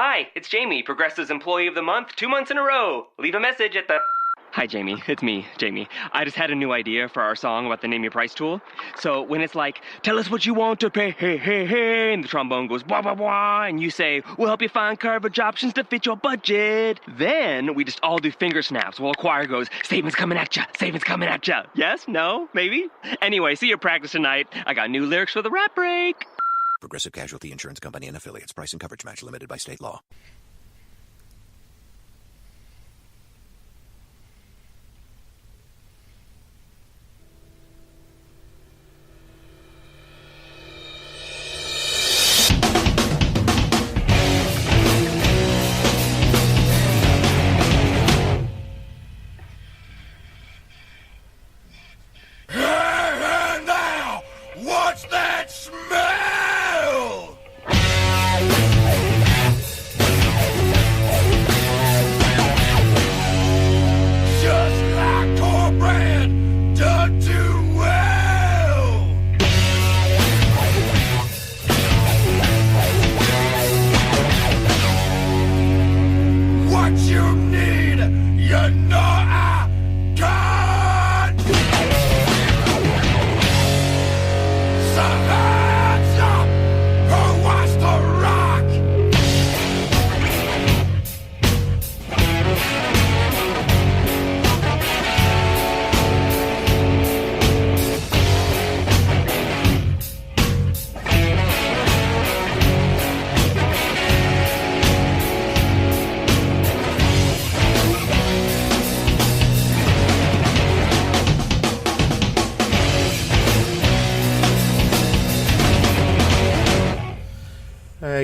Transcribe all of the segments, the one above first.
Hi, it's Jamie, Progressive's Employee of the Month, 2 months in a row. Leave a message at the... Hi, Jamie. It's me, Jamie. I just had a new idea for our song about the Name Your Price tool. So when it's like, tell us what you want to pay, hey, hey, hey, and the trombone goes, blah, blah, blah, and you say, we'll help you find coverage options to fit your budget. Then we just all do finger snaps while a choir goes, savings coming at ya, savings coming at ya. Yes? No? Maybe? Anyway, see your practice tonight. I got new lyrics for the rap break. Progressive Casualty Insurance Company and Affiliates. Price and coverage match limited by state law.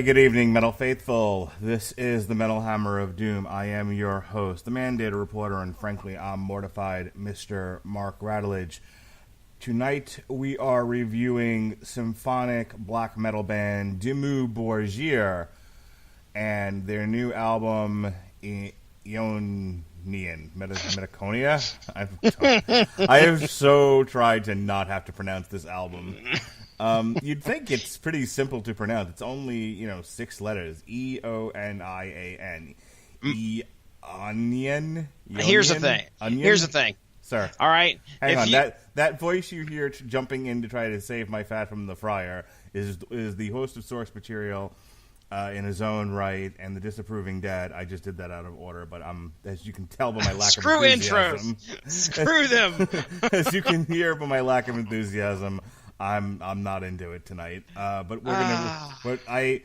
Good evening, Metal Faithful. This is the Metal Hammer of Doom. I am your host, the mandated reporter, and frankly, I'm mortified, Mr. Mark Rattledge. Tonight, we are reviewing symphonic black metal band Dimmu Borgir and their new album, Eonian. Metaconia? I have so tried to not have to pronounce this album. You'd think it's pretty simple to pronounce. It's only, 6 letters. E-O-N-I-A-N. Eonian? Here's the thing. Here's the thing. Sir. All right. Hang on. That voice you hear jumping in to try to save my fat from the fryer is the host of Source Material in his own right, and the disapproving dad. I just did that out of order, but as you can tell by my lack of enthusiasm. Screw them. As you can hear by my lack of enthusiasm, I'm not into it tonight. But we're gonna.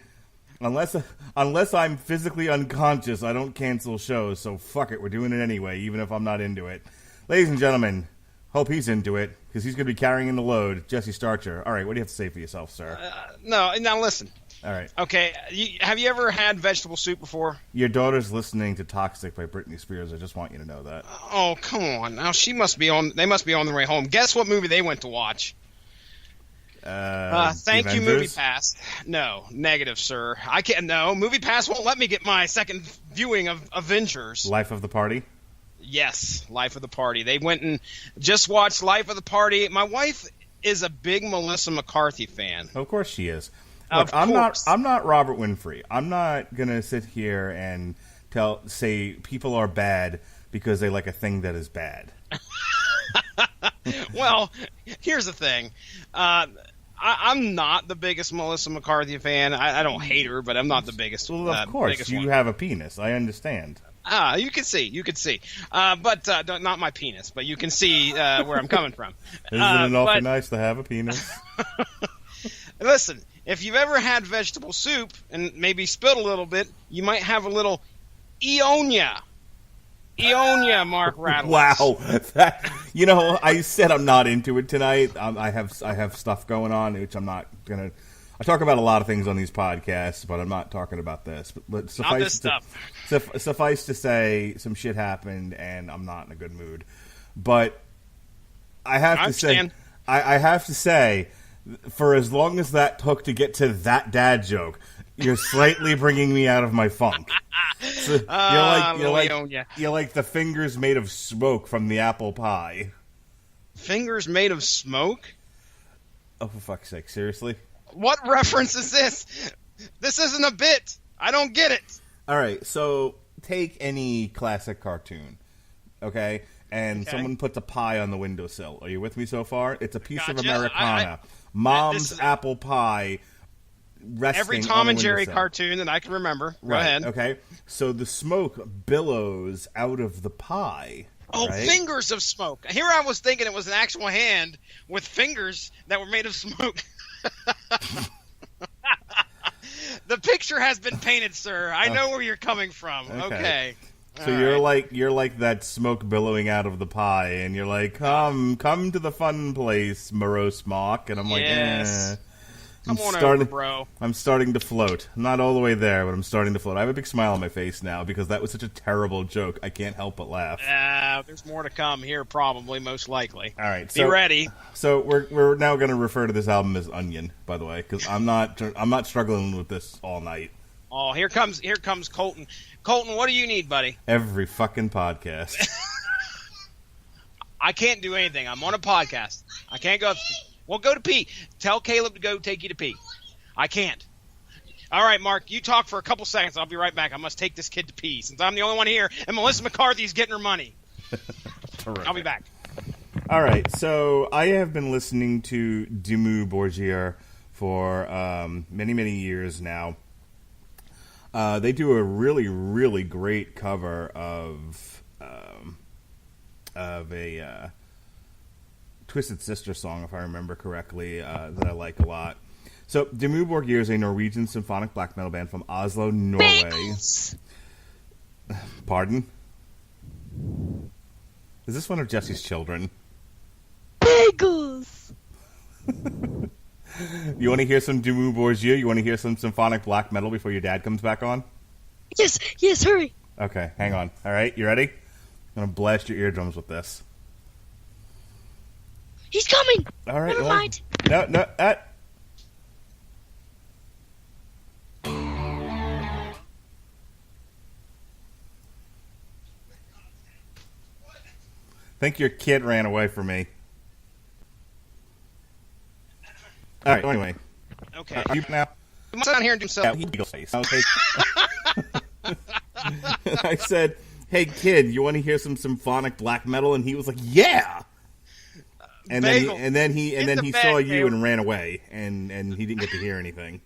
Unless I'm physically unconscious, I don't cancel shows. So fuck it, we're doing it anyway, even if I'm not into it. Ladies and gentlemen, hope he's into it because he's gonna be carrying in the load. Jesse Starcher. All right, what do you have to say for yourself, sir? No, now listen. All right. Okay, have you ever had vegetable soup before? Your daughter's listening to "Toxic" by Britney Spears. I just want you to know that. Oh, come on! Now they must be on the way home. Guess what movie they went to watch? Thank you, MoviePass. No, negative, sir. I can't. No, MoviePass won't let me get my second viewing of Avengers. Life of the Party? Yes, Life of the Party. They went and just watched Life of the Party. My wife is a big Melissa McCarthy fan. Of course she is. Look, I'm not Robert Winfrey. I'm not gonna sit here and say people are bad because they like a thing that is bad. Well, here's the thing. I'm not the biggest Melissa McCarthy fan. I don't hate her, but I'm not the biggest. Well, of course, you have a penis. I understand. You can see. But not my penis, but you can see where I'm coming from. Isn't it awfully nice to have a penis? Listen, if you've ever had vegetable soup and maybe spilled a little bit, you might have a little Eonia, Mark Rattles. Wow, I said I'm not into it tonight. I have stuff going on, which I'm not gonna. I talk about a lot of things on these podcasts, but I'm not talking about this. But suffice to say, some shit happened, and I'm not in a good mood. But I have to say, for as long as that took to get to that dad joke, you're slightly bringing me out of my funk. So you're like the fingers made of smoke from the apple pie. Fingers made of smoke? Oh, for fuck's sake! Seriously? What reference is this? This isn't a bit. I don't get it. All right, so take any classic cartoon, okay? And someone puts a pie on the windowsill. Are you with me so far? It's a piece of Americana. Mom's apple pie resting every Tom on the and Jerry windowsill. cartoon that I can remember. Go ahead. Okay. So the smoke billows out of the pie. Oh, right? fingers of smoke. Here I was thinking it was an actual hand with fingers that were made of smoke. The picture has been painted, sir. I know where you're coming from. Okay. So you're like that smoke billowing out of the pie, and you're like, come to the fun place, morose mock, and I'm like, Yes. Come on starting, over, bro. I'm starting to float. I'm not all the way there, but I'm starting to float. I have a big smile on my face now because that was such a terrible joke. I can't help but laugh. There's more to come here, probably, most likely. All right, be ready. So we're now going to refer to this album as Onion, by the way, because I'm not struggling with this all night. Oh, here comes Colton. Colton, what do you need, buddy? Every fucking podcast. I can't do anything. I'm on a podcast. I can't go. Well, go to pee. Tell Caleb to go take you to pee. I can't. All right, Mark, you talk for a couple seconds. I'll be right back. I must take this kid to pee since I'm the only one here, and Melissa McCarthy's getting her money. I'll be back. All right, so I have been listening to Dimmu Borgir for many, many years now. They do a really, really great cover of a Twisted Sister song, if I remember correctly, that I like a lot. So, Dimmu Borgir is a Norwegian symphonic black metal band from Oslo, Norway. Bagels. Pardon? Is this one of Jesse's children? Bagels. You want to hear some Dimmu Borgir? You want to hear some symphonic black metal before your dad comes back on? Yes, hurry. Okay, hang on. All right, you ready? I'm going to blast your eardrums with this. He's coming. All right. Never mind. No. Think your kid ran away from me. All right. Anyway. Okay. You now. Come on down here and do something. Eagle face. Okay. I said, "Hey, kid, you want to hear some symphonic black metal?" And he was like, "Yeah." And then he saw you and ran away, and he didn't get to hear anything.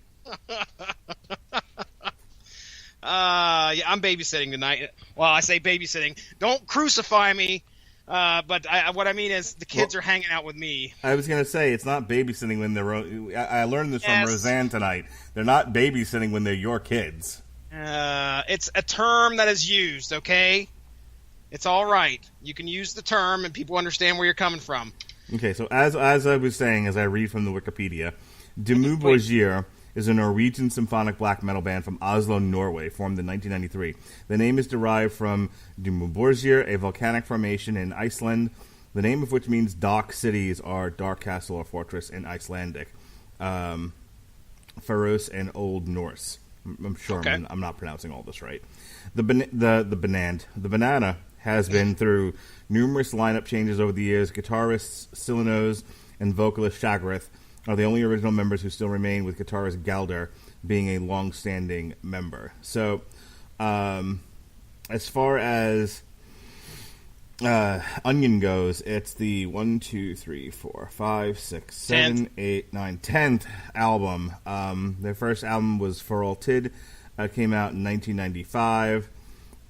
Yeah, I'm babysitting tonight. Well, I say babysitting. Don't crucify me. But what I mean is the kids are hanging out with me. I was going to say, it's not babysitting when they're... I learned this from Roseanne tonight. They're not babysitting when they're your kids. It's a term that is used, okay? It's all right. You can use the term, and people understand where you're coming from. Okay, so as I was saying, as I read from the Wikipedia, Dimmu Borgir is a Norwegian symphonic black metal band from Oslo, Norway, formed in 1993. The name is derived from Dimmu Borgir, a volcanic formation in Iceland, the name of which means dock cities or dark castle or fortress in Icelandic, Faroese and Old Norse. I'm sure I'm not pronouncing all this right. The banana has been through numerous lineup changes over the years. Guitarists Silinos and vocalist Shagrith are the only original members who still remain, with guitarist Galder being a long-standing member. So, as far as Onion goes, it's the 1, 2, 3, 4, 5, 6, 7, 8, 9, 10th album. Their first album was For All Tid. Came out in 1995.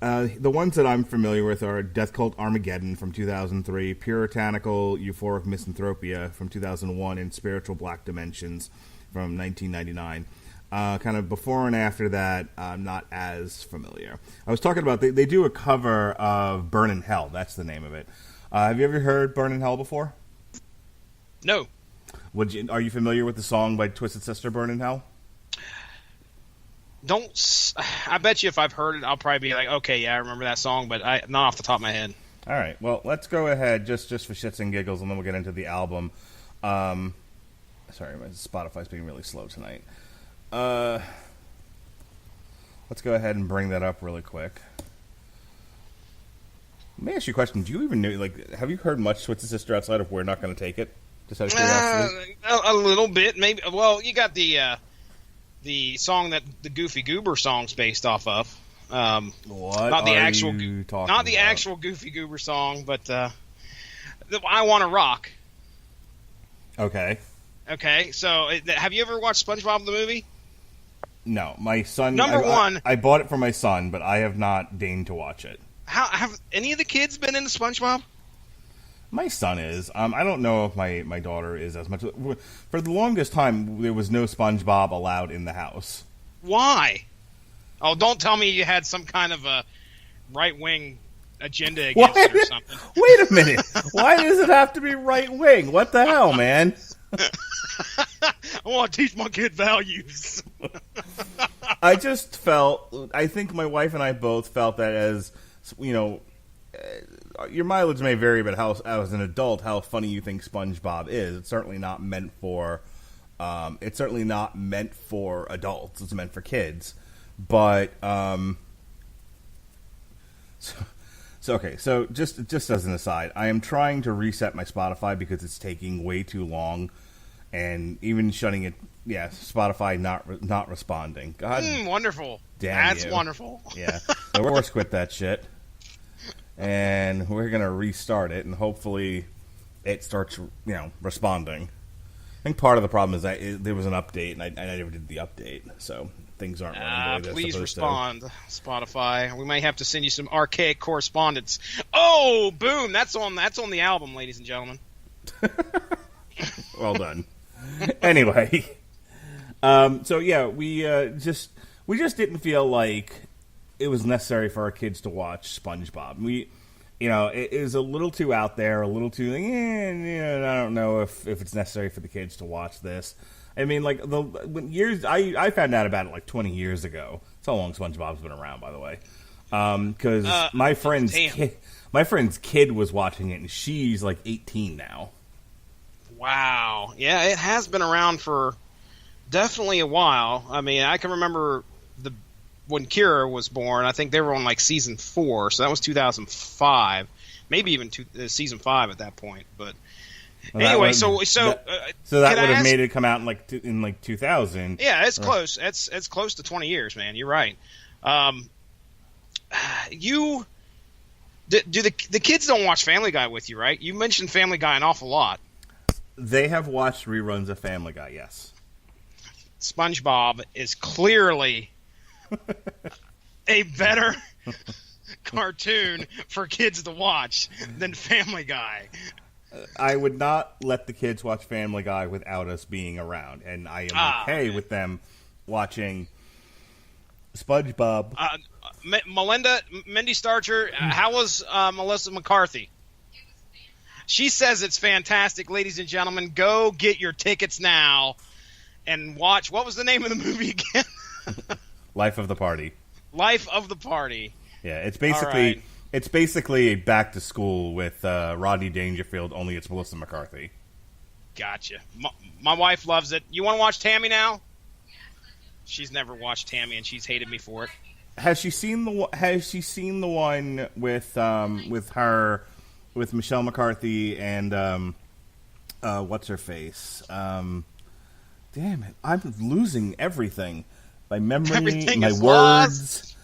The ones that I'm familiar with are Death Cult Armageddon from 2003, Puritanical Euphoric Misanthropia from 2001, and Spiritual Black Dimensions from 1999. Kind of before and after that, I'm not as familiar. I was talking about, they do a cover of Burn in Hell. That's the name of it. Have you ever heard Burn in Hell before? No. Are you familiar with the song by Twisted Sister, Burn in Hell? I bet you if I've heard it, I'll probably be like, okay, yeah, I remember that song, but not off the top of my head. All right, well, let's go ahead just for shits and giggles, and then we'll get into the album. Sorry, my Spotify's being really slow tonight. Let's go ahead and bring that up really quick. Let me ask you a question. Do you even know, have you heard much Twisted Sister outside of We're Not Going to Take It? Just out of curiosity. A little bit, maybe. Well, you got the the song that the Goofy Goober song's based off of. What not the are actual, you talking not the about? actual Goofy Goober song, but the I Wanna Rock. Okay. Okay, so have you ever watched SpongeBob the movie? No, my son. Number one. I bought it for my son, but I have not deigned to watch it. How have any of the kids been into SpongeBob? My son is. I don't know if my daughter is as much. For the longest time, there was no SpongeBob allowed in the house. Why? Oh, don't tell me you had some kind of a right-wing agenda against it or something. Wait a minute. Why does it have to be right wing? What the hell, man? I want to teach my kid values. I just felt. I think my wife and I both felt that as your mileage may vary, but how as an adult, how funny you think SpongeBob is. It's certainly not meant for. It's certainly not meant for adults. It's meant for kids. But So just as an aside, I am trying to reset my Spotify because it's taking way too long, and even shutting it. Yeah, Spotify not responding. God, wonderful. Damn That's you. wonderful. Yeah, so we're force quit that shit, and we're gonna restart it, and hopefully it starts responding. I think part of the problem is that there was an update, and I never did the update, so things aren't running the way Please they're supposed respond, Spotify. We may have to send you some archaic correspondence. Oh, boom! That's on the album, ladies and gentlemen. to. Well done. Anyway, so yeah, we just didn't feel like it was necessary for our kids to watch SpongeBob. It is a little too out there, a little too. I don't know if it's necessary for the kids to watch this. I mean, like I found out about it like 20 years ago. That's how long SpongeBob's been around, by the way. Because my friend's kid was watching it, and she's like 18 now. Wow. Yeah, it has been around for definitely a while. I mean, I can remember when Kira was born. I think they were on like season 4, so that was 2005, maybe even season 5 at that point. But Well, anyway, that would have made it come out in 2000. Yeah, it's close. It's close to 20 years, man. You're right. Do the kids don't watch Family Guy with you, right? You mentioned Family Guy an awful lot. They have watched reruns of Family Guy, yes. SpongeBob is clearly a better cartoon for kids to watch than Family Guy. I would not let the kids watch Family Guy without us being around, and I am okay with them watching SpongeBob. Mindy Starcher, how was Melissa McCarthy? She says it's fantastic, ladies and gentlemen. Go get your tickets now and watch. What was the name of the movie again? Life of the Party. Life of the Party. Yeah, it's basically a back to school with Rodney Dangerfield. Only it's Melissa McCarthy. Gotcha. My wife loves it. You want to watch Tammy now? She's never watched Tammy, and she's hated me for it. Has she seen the one with Michelle McCarthy and what's her face? Damn it! I'm losing everything. My memory, Everything my is words.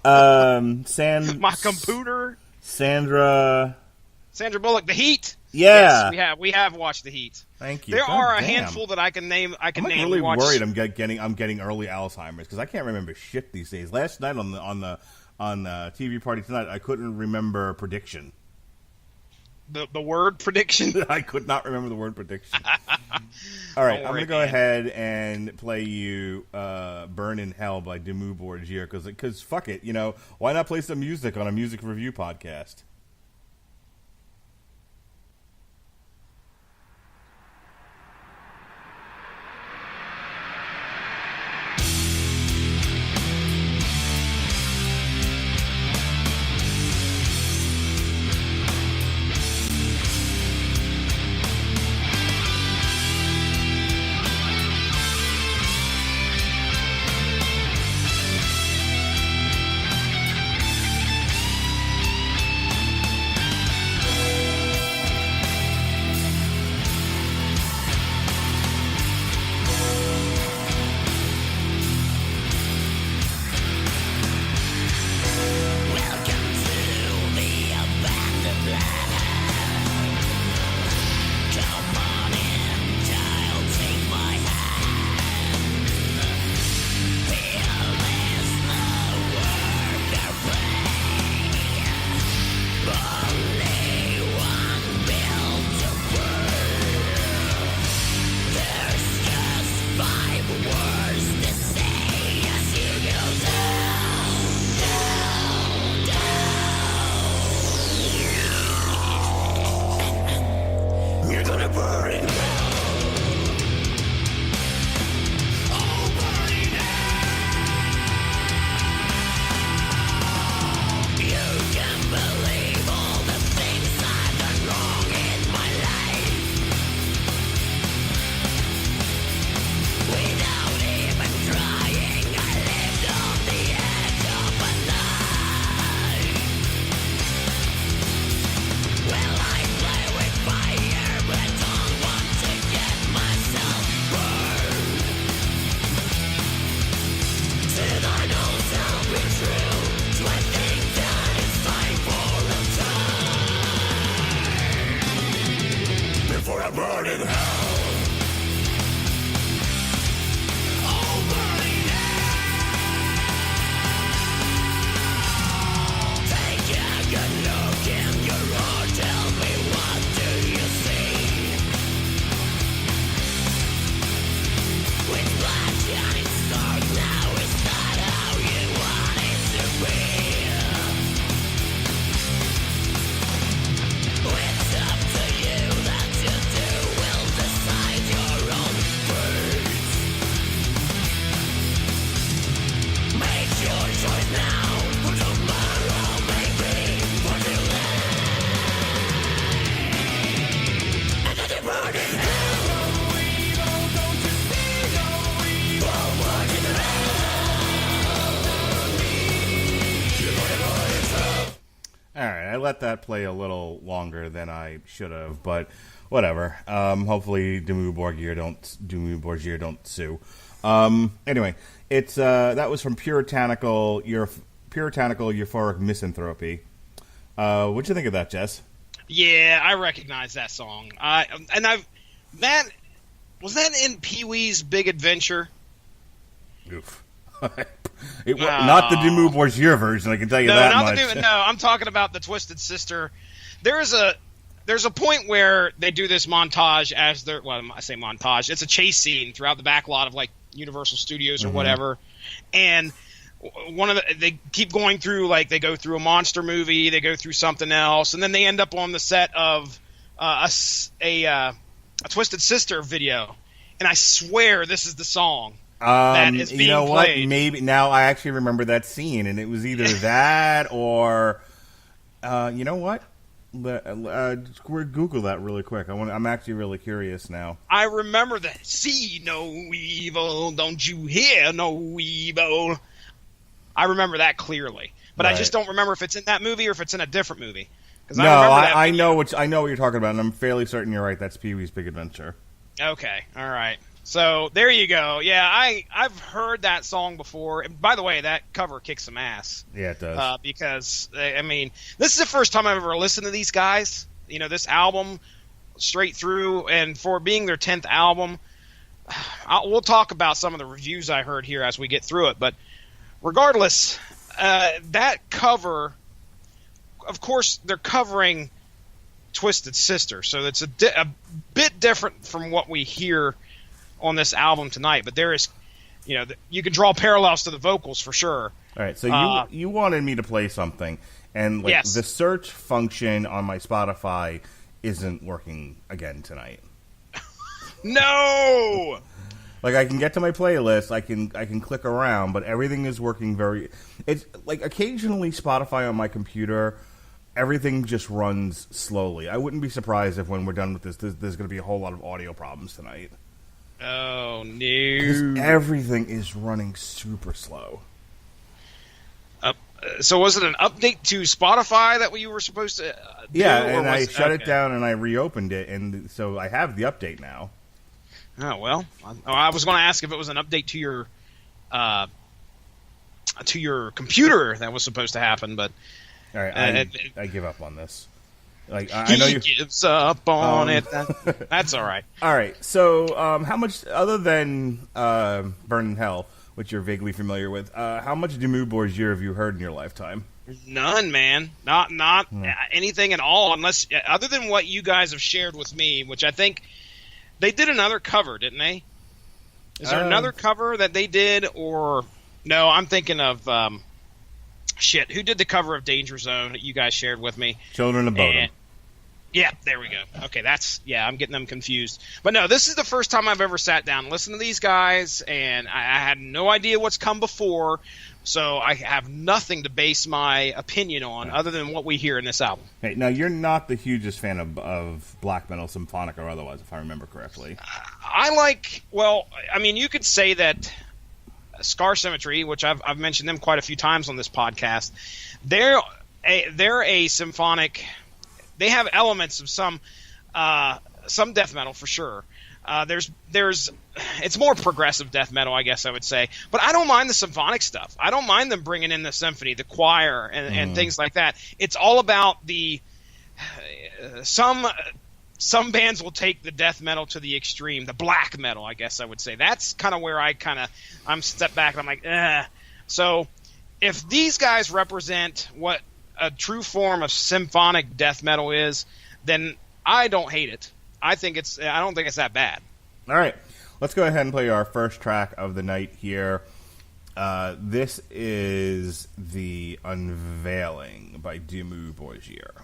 My computer. Sandra Bullock. The Heat. Yeah. Yes, we have watched The Heat. Thank you. There are a damn. handful that I can name. I'm really watch. worried I'm getting early Alzheimer's because I can't remember shit these days. Last night on the TV party tonight, I couldn't remember prediction. The word prediction. I could not remember the word prediction. All right, I'm going to go ahead and play you Burn in Hell by Dimmu Borgir because fuck it, why not play some music on a music review podcast? I let that play a little longer than I should have, but whatever. Hopefully, Dimmu Borgir don't sue. Anyway, it's that was from Puritanical Euphoric Misanthropy. What'd you think of that, Jess? Yeah, I recognize that song. That was that in Pee-wee's Big Adventure. Oof. Not the Dimmu Borgir version, I can tell you that much. No, I'm talking about the Twisted Sister. There's a point where they do this montage I say montage. It's a chase scene throughout the back lot of like Universal Studios or whatever, and they keep going through, like they go through a monster movie, they go through something else, and then they end up on the set of a Twisted Sister video, and I swear this is the song. That is being you know played. What? Maybe now I actually remember that scene, and it was either that or, you know what? Google that really quick. I'm actually really curious now. I remember that. See no evil, don't you hear no evil? I remember that clearly, but right. I just don't remember if it's in that movie or if it's in a different movie. No, I know what you're talking about, and I'm fairly certain you're right. That's Pee-wee's Big Adventure. Okay, all right. So there you go. Yeah, I've heard that song before. And by the way, that cover kicks some ass. Yeah, it does. Because I mean, this is the first time I've ever listened to these guys. You know, this album straight through, and for being their 10th album, we'll talk about some of the reviews I heard here as we get through it. But regardless, that cover, of course, they're covering Twisted Sister, so it's a bit different from what we hear on this album tonight, but there is, you can draw parallels to the vocals for sure. All right, so you wanted me to play something, and yes. The search function on my Spotify isn't working again tonight. No! Like, I can get to my playlist, I can click around, but everything is working it's like occasionally Spotify on my computer, everything just runs slowly. I wouldn't be surprised if when we're done with this, there's going to be a whole lot of audio problems tonight. Oh, no. Because everything is running super slow. So was it an update to Spotify that you were supposed to do? Yeah, and I shut it down and I reopened it, and so I have the update now. Oh, well. I was going to ask if it was an update to your computer that was supposed to happen, but... All right, I give up on this. Like I know you gives up on it. That's all right. All right. So, how much, other than Burn in Hell, which you're vaguely familiar with, how much Dimmu Borgir have you heard in your lifetime? None, man. Not anything at all, unless other than what you guys have shared with me, which I think they did another cover, didn't they? Is there another cover that they did, or no? I'm thinking of. Who did the cover of Danger Zone that you guys shared with me? Children of Bodom. Yeah, there we go. Okay, I'm getting them confused. But no, this is the first time I've ever sat down and listened to these guys, and I had no idea what's come before, so I have nothing to base my opinion on other than what we hear in this album. Hey, now, you're not the hugest fan of black metal, symphonic or otherwise, if I remember correctly. You could say that Scar Symmetry, which I've mentioned them quite a few times on this podcast, they're a symphonic. They have elements of some death metal for sure. It's more progressive death metal, I guess I would say. But I don't mind the symphonic stuff. I don't mind them bringing in the symphony, the choir, and things like that. It's all about the some bands will take the death metal to the extreme, the black metal, I guess I would say. That's kind of where I'm step back and I'm like, eh. So if these guys represent what a true form of symphonic death metal is, then I don't hate it. I don't think it's that bad. All right, let's go ahead and play our first track of the night here. This is The Unveiling by Dimmu Borgir.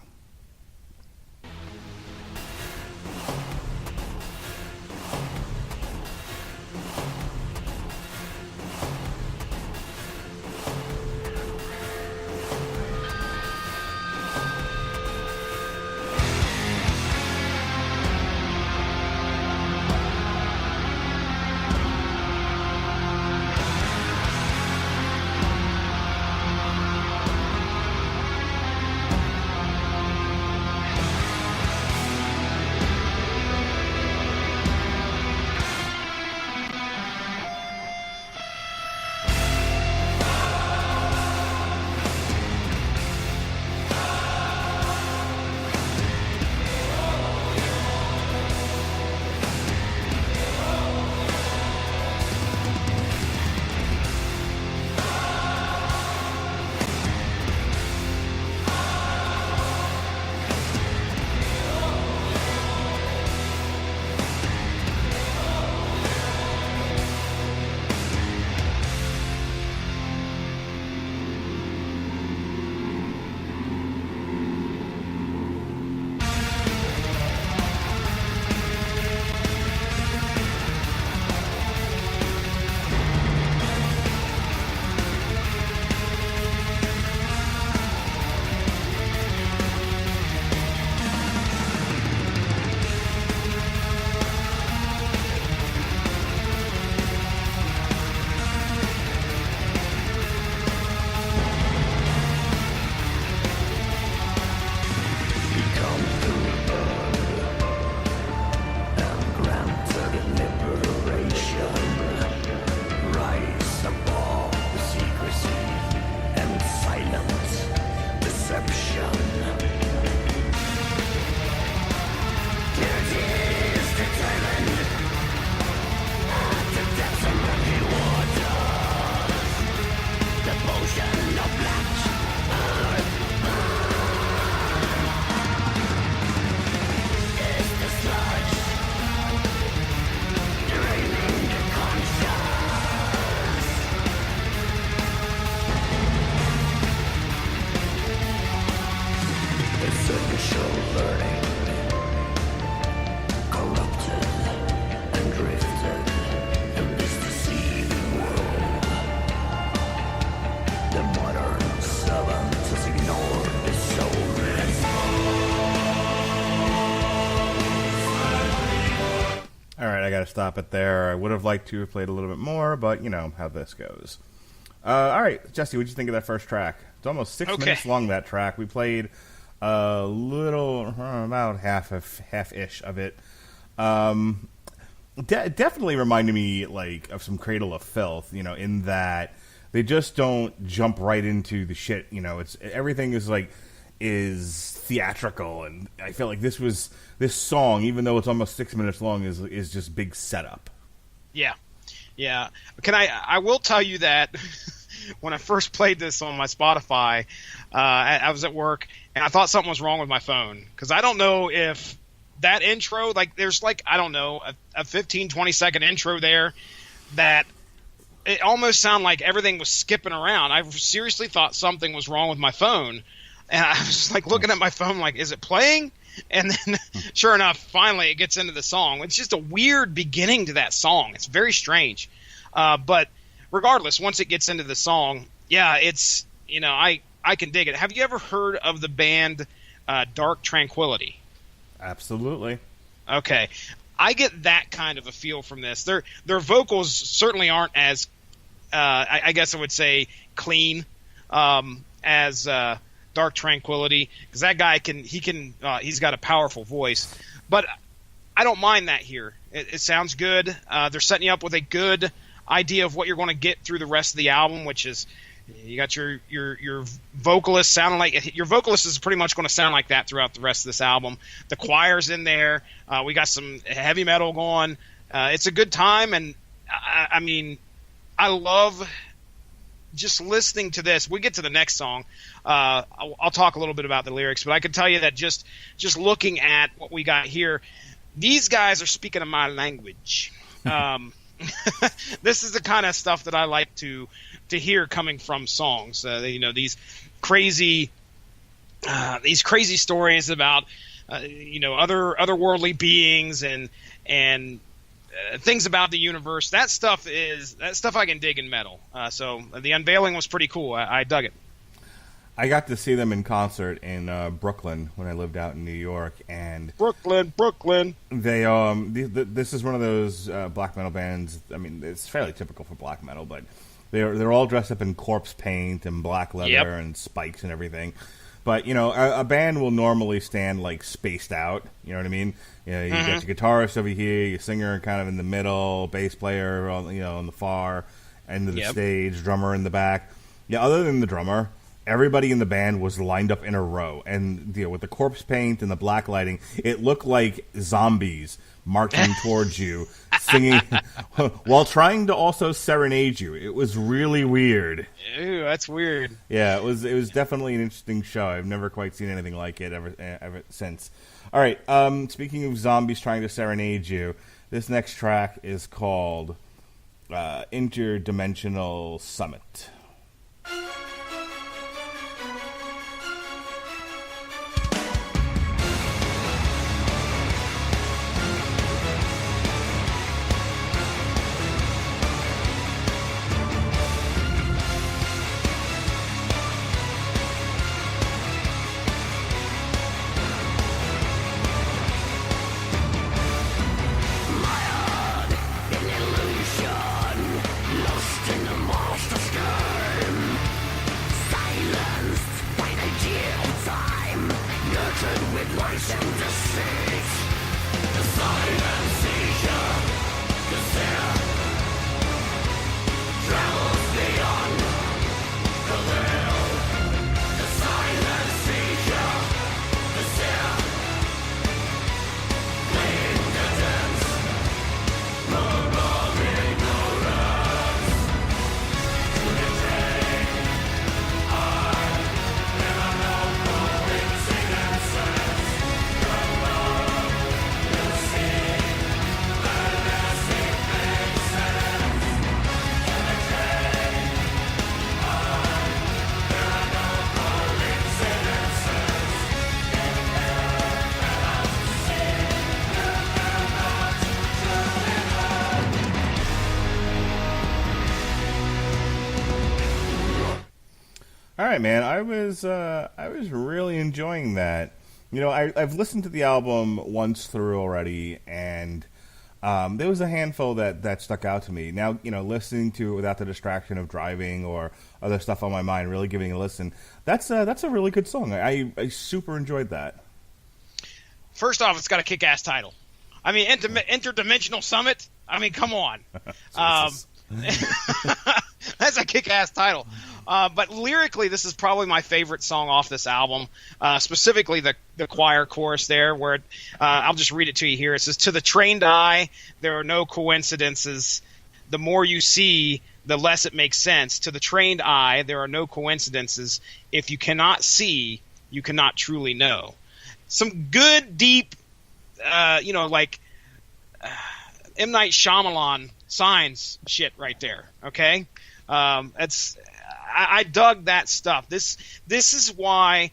got to stop it there. I would have liked to have played a little bit more, but you know how this goes. All right, Jesse, what did you think of that first track? It's almost 6 minutes long, that track. We played a little, about half-ish of it. Definitely reminded me like of some Cradle of Filth, you know, in that they just don't jump right into the shit. You know, everything is theatrical, and I feel like this song, even though it's almost 6 minutes long, is just big setup. Yeah. I will tell you that when I first played this on my Spotify, I was at work and I thought something was wrong with my phone, because I don't know if that intro, like there's like, I don't know, a 15-20 second intro there that it almost sounded like everything was skipping around. I seriously thought something was wrong with my phone. And I was like looking at my phone, like, is it playing? And then, sure enough, finally it gets into the song. It's just a weird beginning to that song. It's very strange. But regardless, once it gets into the song, yeah, it's, I can dig it. Have you ever heard of the band Dark Tranquillity? Absolutely. Okay. I get that kind of a feel from this. Their vocals certainly aren't as, I guess I would say, clean as Dark Tranquillity, because that guy he's got a powerful voice. But I don't mind that here. It sounds good. They're setting you up with a good idea of what you're going to get through the rest of the album, which is you got your vocalist sounding like your vocalist is pretty much going to sound like that throughout the rest of this album. The choir's in there. We got some heavy metal going. It's a good time, and I mean, I love just listening to this. We get to the next song. I'll talk a little bit about the lyrics, but I can tell you that just looking at what we got here, these guys are speaking of my language. This is the kind of stuff that I like to hear coming from songs. These crazy stories about otherworldly beings and things about the universe. That stuff I can dig in metal. So the unveiling was pretty cool. I dug it. I got to see them in concert in Brooklyn when I lived out in New York, and Brooklyn. They this is one of those black metal bands. I mean, it's fairly typical for black metal, but they're all dressed up in corpse paint and black leather and spikes and everything. But a band will normally stand like spaced out. You know what I mean? You got your guitarist over here, your singer kind of in the middle, bass player on the far end of the stage, drummer in the back. Yeah, other than the drummer, everybody in the band was lined up in a row, and with the corpse paint and the black lighting, it looked like zombies marching towards you, singing while trying to also serenade you. It was really weird. Ew, that's weird. Yeah, it was definitely an interesting show. I've never quite seen anything like it ever since. All right, speaking of zombies trying to serenade you, this next track is called Interdimensional Summit. All right, man. I was really enjoying that. I've listened to the album once through already, and there was a handful that stuck out to me. Now, listening to it without the distraction of driving or other stuff on my mind, really giving it a listen. That's a really good song. I super enjoyed that. First off, it's got a kick-ass title. I mean, Interdimensional Summit. I mean, come on. That's a kick-ass title. But lyrically, this is probably my favorite song off this album, specifically the choir chorus there, where I'll just read it to you here. It says, "To the trained eye, there are no coincidences. The more you see, the less it makes sense. To the trained eye, there are no coincidences. If you cannot see, you cannot truly know." Some good, deep, like M. Night Shyamalan Signs shit right there, okay? I dug that stuff. This is why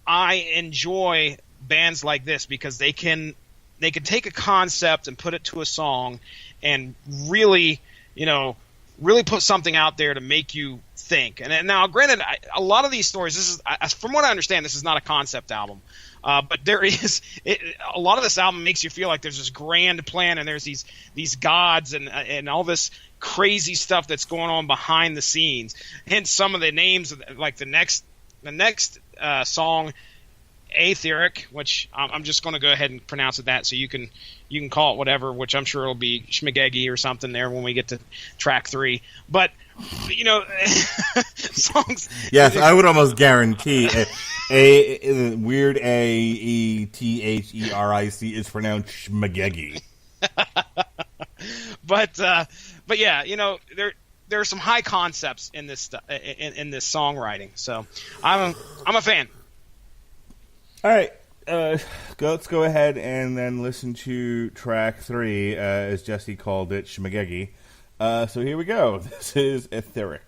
I enjoy bands like this because they can take a concept and put it to a song and really, really put something out there to make you think. And now, granted, a lot of these stories, this is, from what I understand, this is not a concept album. But there is a lot of this album makes you feel like there's this grand plan and there's these gods and all this crazy stuff that's going on behind the scenes. Hence some of the names, like the next song, Aetheric, which I'm just going to go ahead and pronounce it that, so you can call it whatever, which I'm sure it'll be Schmagegi or something there when we get to track 3. But songs. Yes, I would almost guarantee a weird Aetheric is pronounced Schmagegi. But yeah, there are some high concepts in this in this songwriting. So I'm a fan. All right, let's go ahead and then listen to track 3, as Jesse called it, Schmagegi. So here we go. This is Aetheric.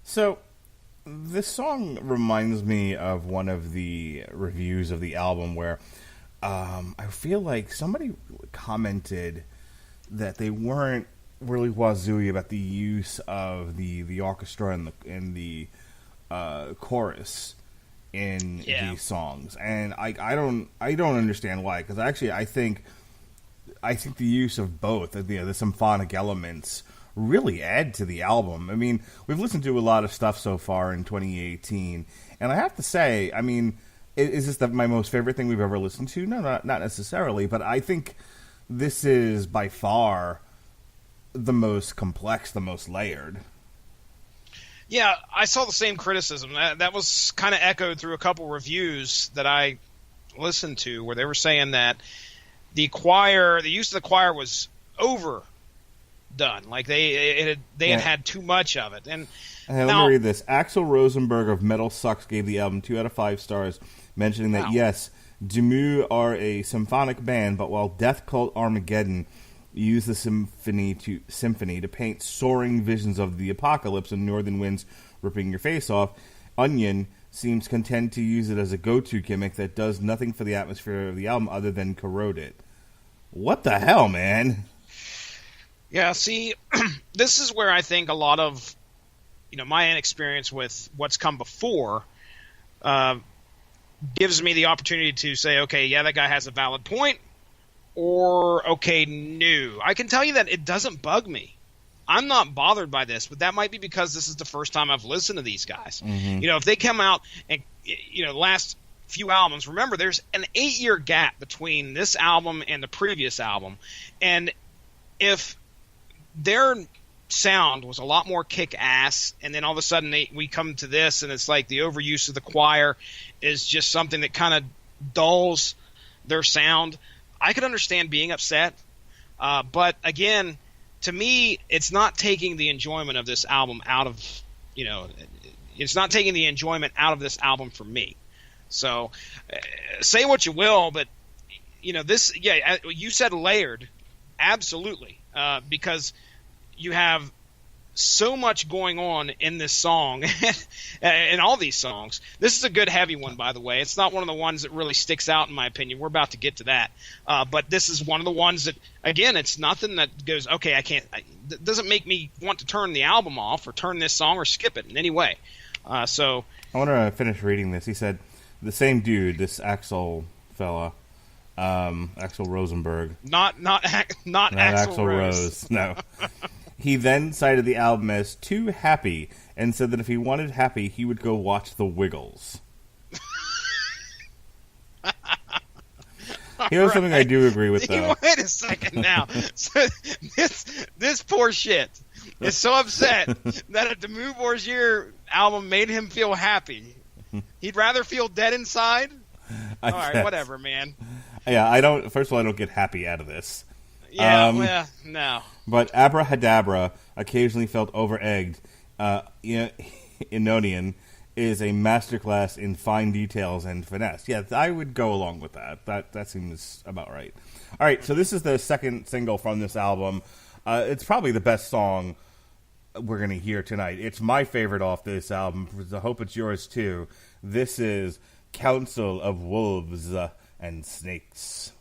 So, this song reminds me of one of the reviews of the album where I feel like somebody commented that they weren't really wazooey about the use of the orchestra and the chorus in these songs, and I don't understand why, because actually I think the use of both the symphonic elements really add to the album. I mean, we've listened to a lot of stuff so far in 2018, and I have to say, I mean, is this my most favorite thing we've ever listened to? No, not necessarily, but I think this is by far the most complex, the most layered. Yeah, I saw the same criticism. That was kind of echoed through a couple reviews that I listened to, where they were saying that the use of the choir was overdone. Like they had too much of it. And let me read this. Axel Rosenberg of Metal Sucks gave the album 2 out of 5 stars, mentioning that yes, Dimmu are a symphonic band, but while Death Cult Armageddon used the symphony to paint soaring visions of the apocalypse and northern winds ripping your face off, Eonian seems content to use it as a go-to gimmick that does nothing for the atmosphere of the album other than corrode it. What the hell, man? Yeah, see, this is where I think a lot of, my inexperience with what's come before gives me the opportunity to say, okay, yeah, that guy has a valid point, or okay, no. I can tell you that it doesn't bug me. I'm not bothered by this, but that might be because this is the first time I've listened to these guys. Mm-hmm. If they come out and, last few albums, remember there's an 8-year gap between this album and the previous album. And if their sound was a lot more kick-ass, and then all of a sudden we come to this, and it's like the overuse of the choir is just something that kind of dulls their sound, I could understand being upset. But again, to me, it's not taking the enjoyment of this album out of, it's not taking the enjoyment out of this album for me. So say what you will, but, this, yeah, you said layered. Absolutely. Because you have so much going on in this song in all these songs. This is a good heavy one, by the way. It's not one of the ones that really sticks out in my opinion. We're about to get to that. But this is one of the ones that, again, it's nothing that goes, okay, it doesn't make me want to turn the album off or turn this song or skip it in any way. So I want to finish reading this. He said, the same dude, this Axel fella, Axel Rosenberg. Not Axl Rose. No. He then cited the album as too happy and said that if he wanted happy, he would go watch The Wiggles. Here's something I do agree with, though. Wait a second now. So this poor shit is so upset that a Dimmu Borgir album made him feel happy. He'd rather feel dead inside? All right, whatever, man. Yeah, first of all, I don't get happy out of this. Yeah, no. But Abrahadabra occasionally felt over-egged. Eonian is a masterclass in fine details and finesse. Yeah, I would go along with that. That seems about right. All right, so this is the second single from this album. It's probably the best song we're going to hear tonight. It's my favorite off this album. I hope it's yours, too. This is Council of Wolves and Snakes.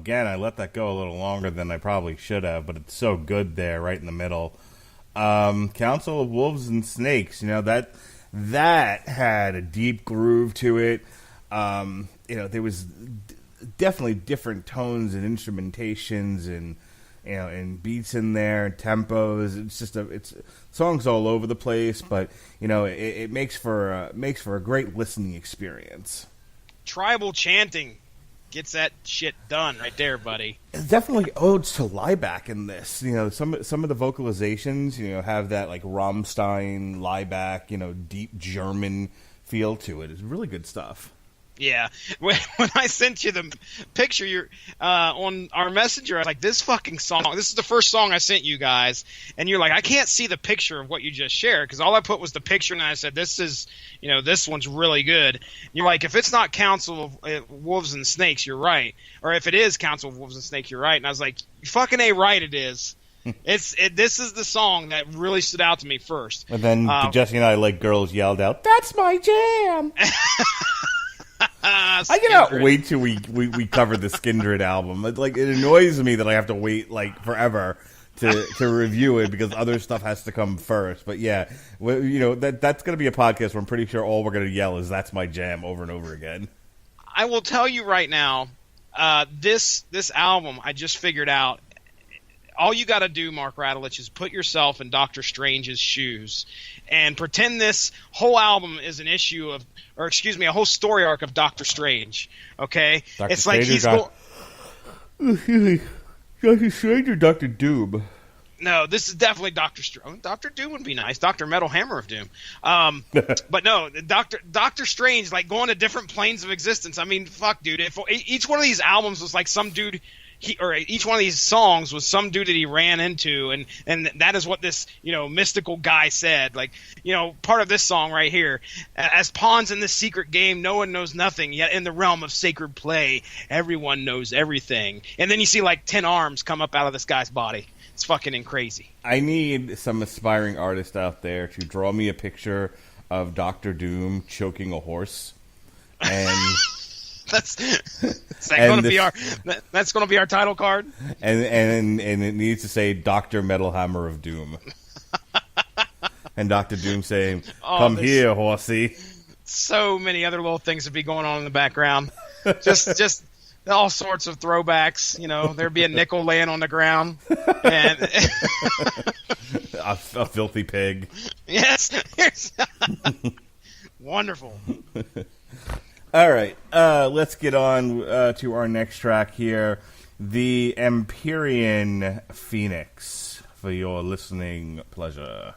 again, I let that go a little longer than I probably should have, but it's so good there, right in the middle. Council of Wolves and Snakes, that had a deep groove to it. There was definitely different tones and instrumentations and beats in there, tempos. It's songs all over the place, but it makes for a great listening experience. Tribal chanting gets that shit done right there, buddy. Definitely odes to Liebeck in this. Some of the vocalizations, have that like Rammstein, Liebeck, deep German feel to it. It's really good stuff. Yeah, when I sent you the picture on our messenger, I was like, this fucking song, this is the first song I sent you guys, and you're like, I can't see the picture of what you just shared, because all I put was the picture, and I said, this one's really good. And you're like, if it's not Council of Wolves and Snakes, you're right. Or if it is Council of Wolves and Snakes, you're right. And I was like, fucking A right it is. This is the song that really stood out to me first. And then Jesse and I, like girls, yelled out, "That's my jam!" I cannot wait till we cover the Skindred album. It annoys me that I have to wait like forever to review it because other stuff has to come first. But yeah, that's going to be a podcast where I'm pretty sure all we're going to yell is "That's my jam" over and over again. I will tell you right now, this album I just figured out. All you got to do, Mark Radulich, is put yourself in Doctor Strange's shoes and pretend this whole album is a whole story arc of Doctor Strange. Okay, Dr. it's Strange like he's Doctor Strange or Doctor Doom. No, this is definitely Doctor Strange. Doctor Doom would be nice. Doctor Metal Hammer of Doom. But no, Doctor Strange, like going to different planes of existence. I mean, fuck, dude. If each one of these albums was like some dude. Each one of these songs was some dude that he ran into, and that is what this mystical guy said. Like, part of this song right here, as pawns in this secret game, no one knows nothing. Yet in the realm of sacred play, everyone knows everything. And then you see like 10 arms come up out of this guy's body. It's fucking crazy. I need some aspiring artist out there to draw me a picture of Doctor Doom choking a horse, and. That's going to be our title card. And it needs to say Dr. Metal Hammer of Doom. And Dr. Doom saying, "Come here, horsey." So many other little things would be going on in the background. Just all sorts of throwbacks. There'd be a nickel laying on the ground, and a filthy pig. Yes, wonderful. All right, let's get on to our next track here, the Empyrean Phoenix, for your listening pleasure.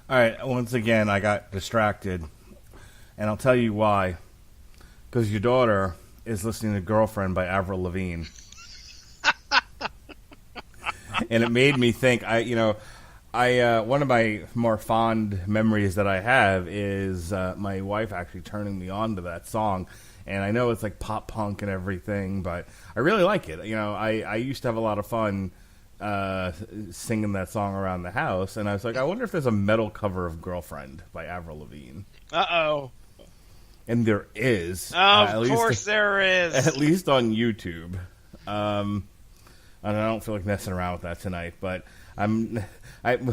All right, once again, I got distracted, and I'll tell you why. Because your daughter is listening to Girlfriend by Avril Lavigne. And it made me think, one of my more fond memories that I have is my wife actually turning me on to that song. And I know it's like pop punk and everything, but I really like it. I used to have a lot of fun singing that song around the house, and I was like, I wonder if there's a metal cover of Girlfriend by Avril Lavigne. Uh-oh. And there is. Of course there is. At least on YouTube. And I don't feel like messing around with that tonight, but when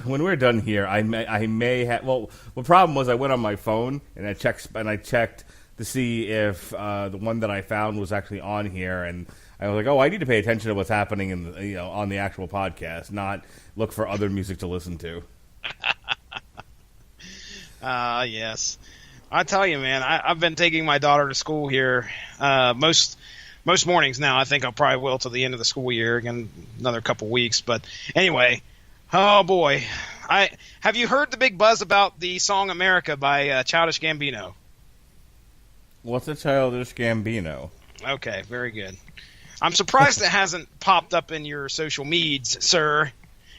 we're done here, I may have. Well, the problem was I went on my phone and I checked to see if the one that I found was actually on here, and I was like, oh, I need to pay attention to what's happening on the actual podcast, not look for other music to listen to. Yes. I tell you, man, I've been taking my daughter to school here most mornings now. I think I probably will till the end of the school year, again, another couple weeks. But anyway, oh boy, have you heard the big buzz about the song "America" by Childish Gambino? What's a Childish Gambino? Okay, very good. I'm surprised it hasn't popped up in your social meds, sir.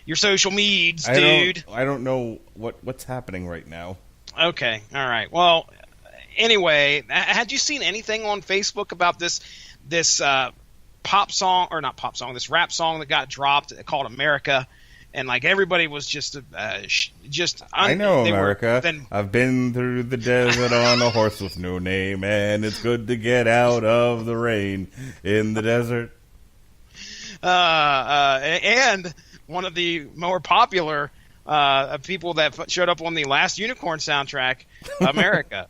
Your social meds, dude. I don't know what's happening right now. Okay, all right. Well, anyway, had you seen anything on Facebook about this pop song, or not pop song, this rap song that got dropped called "America"? And like everybody was just I know America. I've been through the desert on a horse with no name, and it's good to get out of the rain in the desert. And one of the more popular people that showed up on the last Unicorn soundtrack, America.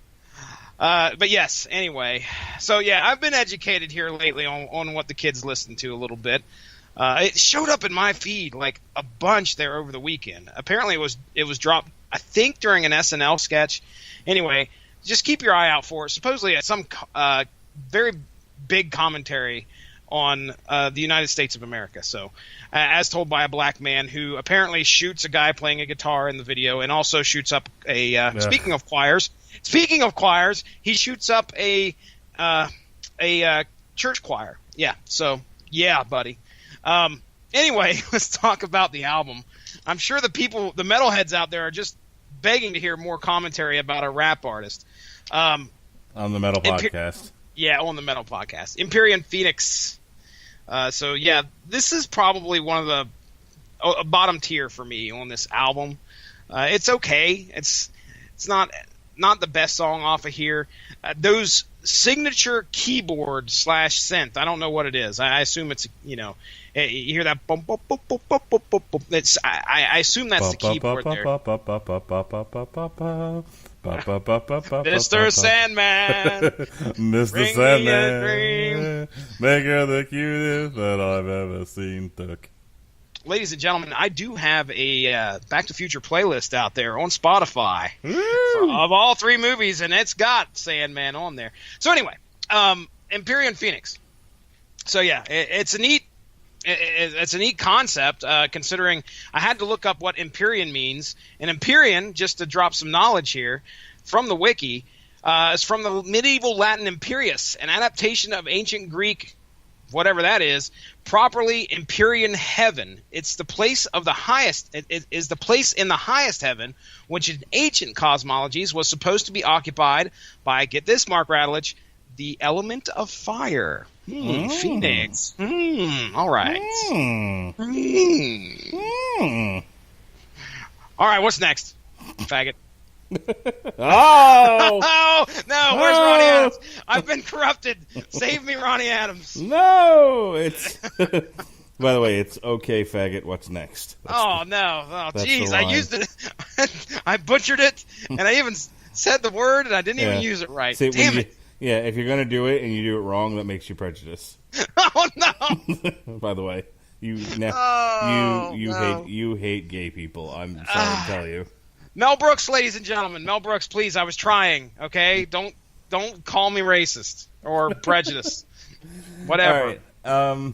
But yes, anyway. So yeah, I've been educated here lately on what the kids listen to a little bit. It showed up in my feed like a bunch there over the weekend. Apparently it was dropped, I think, during an SNL sketch. Anyway, just keep your eye out for it. Supposedly it's some very big commentary on the United States of America. So, as told by a black man who apparently shoots a guy playing a guitar in the video, and also shoots up a speaking of choirs, he shoots up a church choir. Yeah. So yeah, buddy. Anyway, let's talk about the album. I'm sure the metalheads out there are just begging to hear more commentary about a rap artist. On the Metal Podcast. Yeah, on the Metal Podcast. Empyrean Phoenix. So yeah, this is probably one of the bottom tier for me on this album. It's okay. It's not the best song off of here. Those signature keyboard / synth. I don't know what it is. I assume it's, you hear that bump, bump, bump, bump, bump, bump, bump, bump. I assume that's the keyboard there. Mr. Sandman, Mr. Sandman, make her the cutest that I've ever seen. Ladies and gentlemen, I do have a Back to the Future playlist out there on Spotify of all 3 movies, and it's got Sandman on there. So anyway, Empyrean Phoenix. So yeah, it's a neat concept, considering I had to look up what Empyrean means. And Empyrean, just to drop some knowledge here from the wiki, is from the medieval Latin imperius, an adaptation of ancient Greek, whatever that is, properly Empyrean heaven. It's the place of the highest. It is the place in the highest heaven, which in ancient cosmologies was supposed to be occupied by, get this, Mark Radulich, the element of fire. Phoenix. All right. All right, what's next, faggot? Oh! Oh, no, where's Ronnie Adams? I've been corrupted. Save me, Ronnie Adams. No! It's... By the way, it's okay, faggot, what's next? No. Oh, jeez, I used it. I butchered it, and I even said the word, and I didn't even use it right. See, damn it. Yeah, if you're going to do it and you do it wrong, that makes you prejudiced. Oh, no. By the way, you hate gay people. I'm sorry to tell you. Mel Brooks, ladies and gentlemen. Mel Brooks, please, I was trying, okay? Don't call me racist or prejudiced. Whatever. All right.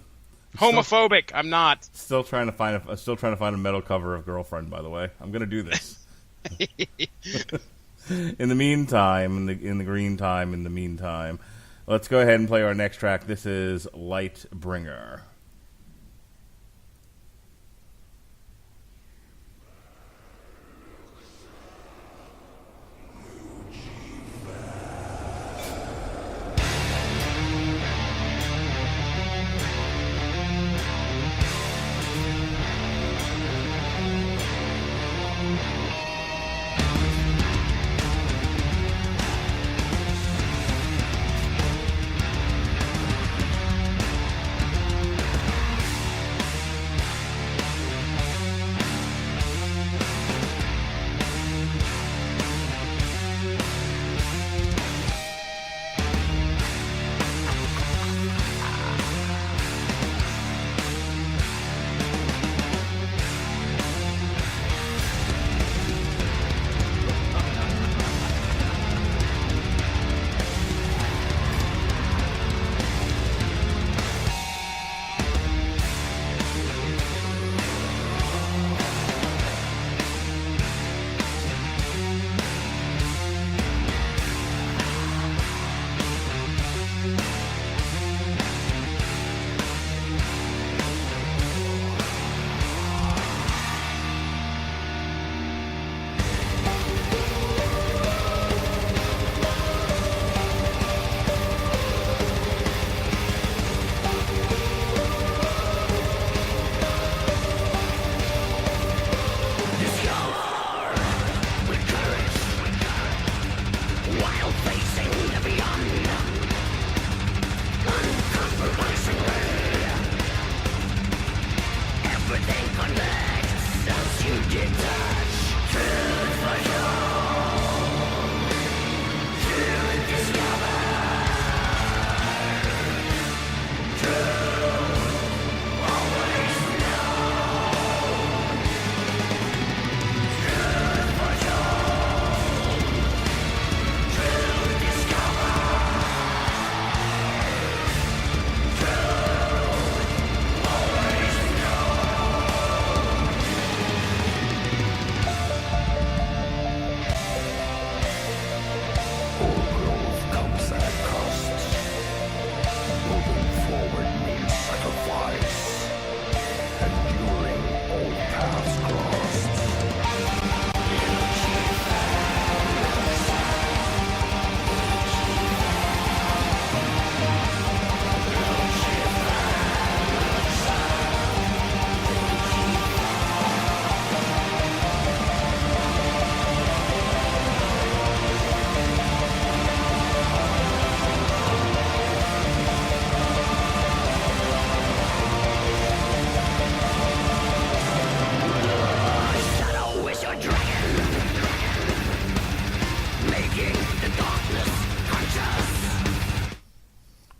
Homophobic, I'm not. Still trying to find a metal cover of Girlfriend, by the way. I'm going to do this. In the meantime, in the green time, in the meantime, let's go ahead and play our next track. This is Lightbringer.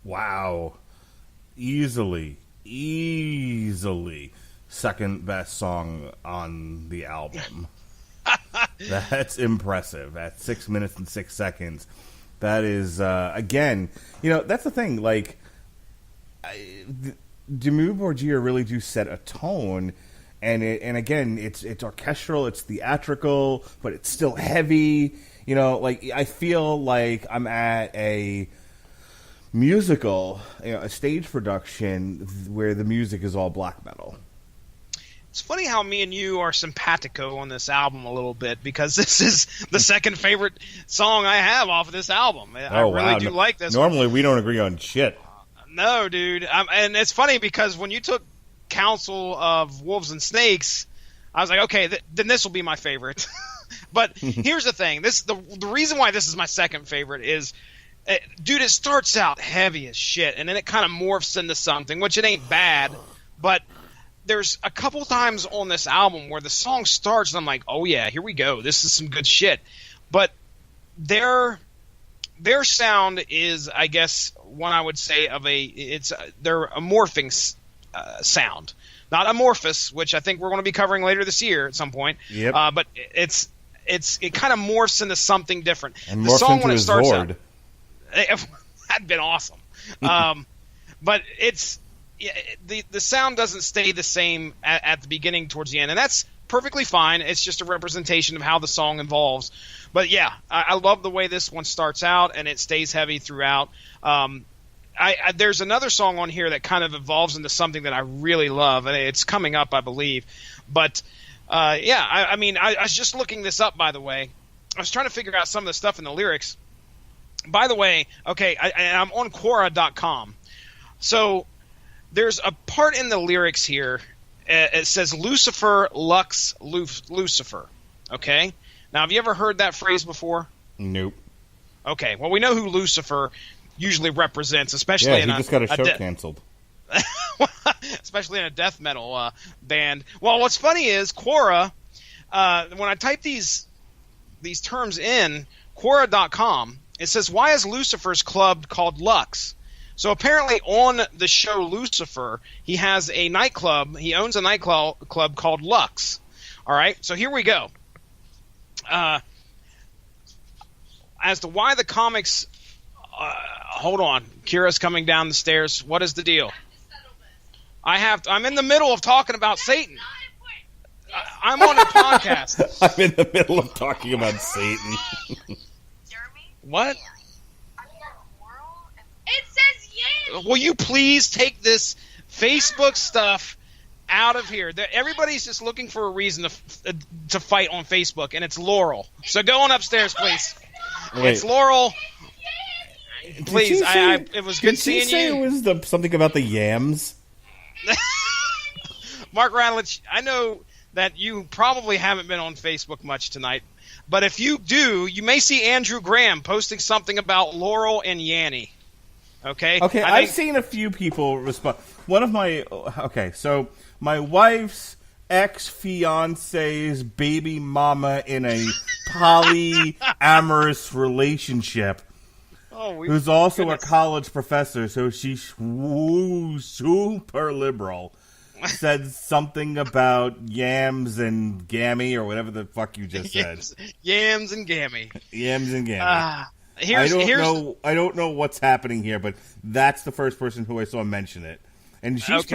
Wow. Easily second best song on the album. That's impressive. At 6 minutes and 6 seconds. That is, again, that's the thing. Like, Dimmu Borgir really do set a tone, and again, it's orchestral, it's theatrical, but it's still heavy. Like, I feel like I'm at a musical, a stage production where the music is all black metal. It's funny how me and you are simpatico on this album a little bit, because this is the second favorite song I have off of this album. I really do like this. Normally, we don't agree on shit. No, dude. And it's funny because when you took Council of Wolves and Snakes, I was like, okay, then this will be my favorite. But here's the thing. The reason why this is my second favorite is, dude, it starts out heavy as shit, and then it kind of morphs into something, which it ain't bad, but there's a couple times on this album where the song starts and I'm like, oh yeah, here we go. This is some good shit. But their sound is, I guess, one I would say they're a morphing sound, not amorphous, which I think we're going to be covering later this year at some point. Yep. But it kind of morphs into something different. And the song into when it starts Zord. out, that'd been awesome. But the sound doesn't stay the same at the beginning towards the end, and that's perfectly fine. It's just a representation of how the song evolves. But yeah, I love the way this one starts out, and it stays heavy throughout. There's another song on here that kind of evolves into something that I really love, and it's coming up, I believe. But I mean, I was just looking this up, by the way. I was trying to figure out some of the stuff in the lyrics. By the way, okay, I'm on Quora.com. So there's a part in the lyrics here. It says Lucifer, Lux, Lucifer. Okay? Now, have you ever heard that phrase before? Nope. Okay, well, we know who Lucifer usually represents, especially in he just got a show canceled. Especially in a death metal band. Well, what's funny is Quora, when I type these terms in, Quora.com, it says, why is Lucifer's club called Lux? So apparently on the show Lucifer, he has a nightclub. He owns a nightclub called Lux. All right, so here we go. As to why the comics... hold on. Kira's coming down the stairs. What is the deal? I'm in the middle of talking about Satan. I'm on a podcast. I'm in the middle of talking about Satan. What? It says yes. Will you please take this Facebook stuff out of here? Everybody's just looking for a reason to fight on Facebook, and it's Laurel. So go on upstairs, please. Wait. It's Laurel. Please, it was good seeing you. Did she say it was something about the yams? Mark Radlich, I know that you probably haven't been on Facebook much tonight, but if you do, you may see Andrew Graham posting something about Laurel and Yanny. Okay? Okay, I've seen a few people respond. So my wife's ex-fiance's baby mama in a polyamorous relationship, who's also a college professor, so she's super liberal, said something about yams and gammy or whatever the fuck you just said. Yams and gammy. Yams and gammy. I don't know what's happening here, but that's the first person who I saw mention it. And she's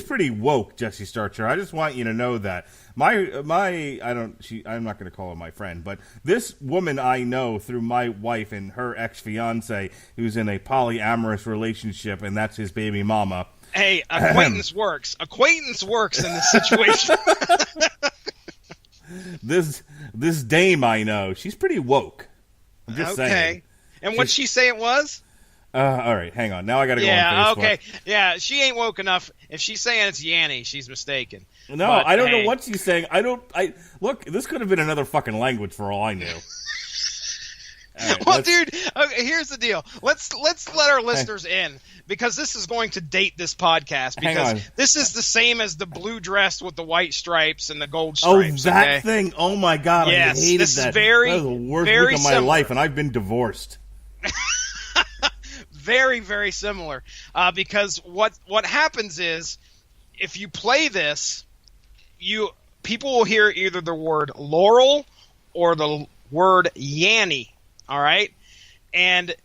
pretty woke, Jesse Starcher. I just want you to know that. I'm not going to call her my friend, but this woman I know through my wife and her ex-fiance who's in a polyamorous relationship, and that's his baby mama. Hey, acquaintance works. Acquaintance works in this situation. This dame I know, she's pretty woke. I'm just saying. And what'd she say it was? All right, hang on. Now I got to go on Facebook. Okay. Yeah, she ain't woke enough. If she's saying it's Yanny, she's mistaken. No, but, I don't know what she's saying. Look, this could have been another fucking language for all I knew. Right, dude, okay, here's the deal. Let's let our listeners in, because this is going to date this podcast, because this is the same as the blue dress with the white stripes and the gold stripes. Oh, that thing. Oh my god, yes, I hated this that. Is very, that was the worst very week of my life, and I've been divorced. Very, very similar. Because what happens is, if you play this, people will hear either the word Laurel or the word Yanny. All right? And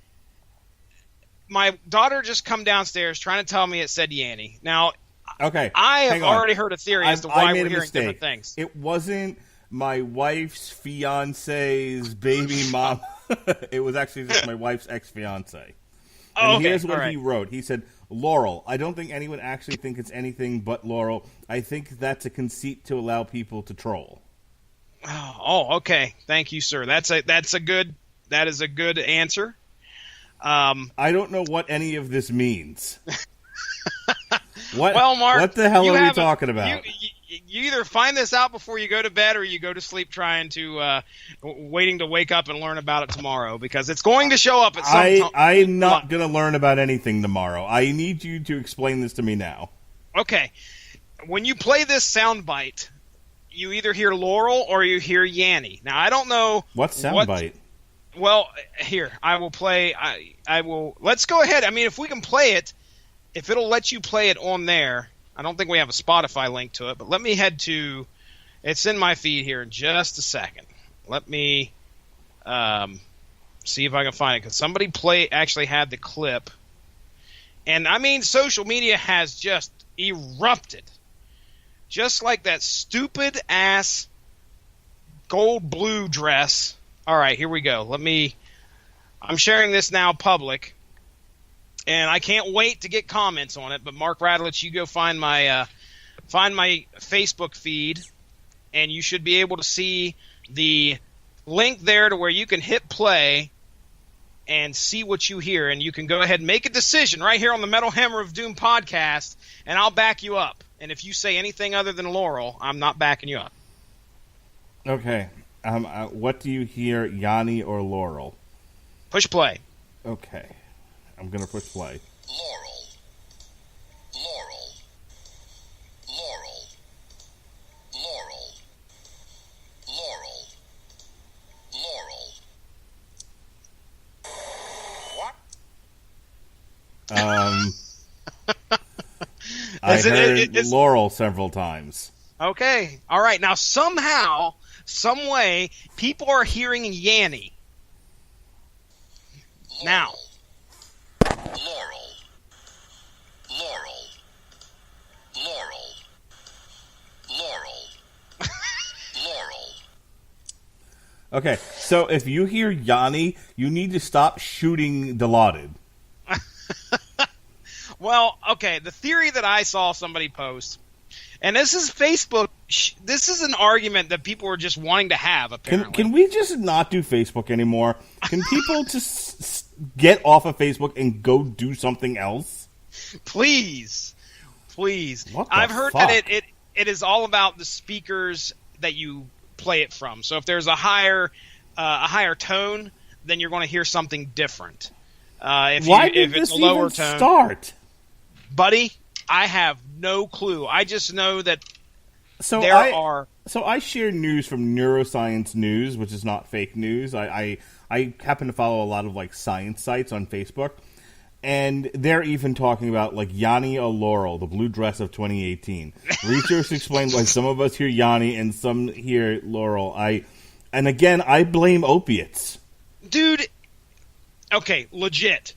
my daughter just come downstairs trying to tell me it said Yanny. Now, okay, I have already heard a theory as to why we're hearing different things. It wasn't my wife's fiance's baby mama. It was actually just my wife's ex-fiance. And here's what he wrote. He said, Laurel. I don't think anyone actually thinks it's anything but Laurel. I think that's a conceit to allow people to troll. Oh, okay. Thank you, sir. That is a good answer. I don't know what any of this means. What? Well, Mark, what the hell are we talking about? You either find this out before you go to bed, or you go to sleep waiting to wake up and learn about it tomorrow, because it's going to show up at some time. I'm not going to learn about anything tomorrow. I need you to explain this to me now. Okay. When you play this soundbite, you either hear Laurel or you hear Yanny. Now, I don't know... What soundbite? Well, here, I will play... I will... Let's go ahead. I mean, if we can play it, if it'll let you play it on there... I don't think we have a Spotify link to it, but let me head to... It's in my feed here in just a second. Let me see if I can find it, because somebody actually had the clip. And, I mean, social media has just erupted just like that stupid ass gold blue dress. All right, here we go. I'm sharing this now public, and I can't wait to get comments on it. But Mark Radulich, you go find my Facebook feed, and you should be able to see the link there to where you can hit play and see what you hear, and you can go ahead and make a decision right here on the Metal Hammer of Doom podcast, and I'll back you up. And if you say anything other than Laurel, I'm not backing you up. Okay. What do you hear, Yanni or Laurel? Push play. Okay. I'm going to push play. Laurel. Laurel. Laurel. Laurel. Laurel. Laurel. I heard Laurel several times. Okay. All right. Now, somehow, some way, people are hearing Yanni. Now. Laurel. Laurel. Laurel. Laurel. Laurel. Okay, so if you hear Yanni, you need to stop shooting Dilaudid. Well, okay, the theory that I saw somebody post, and this is Facebook, this is an argument that people are just wanting to have, apparently. Can we just not do Facebook anymore? Can people just get off of Facebook and go do something else? Please. Please. What the I've heard fuck? that it is all about the speakers that you play it from. So if there's a higher tone, then you're going to hear something different. Why did this it's a lower even tone, start? Buddy, I have no clue. I just know that So I share news from Neuroscience News, which is not fake news. I happen to follow a lot of like science sites on Facebook, and they're even talking about like Yanni or Laurel, the blue dress of 2018. Research explained why some of us hear Yanni and some hear Laurel. And again, I blame opiates. Dude, okay, legit.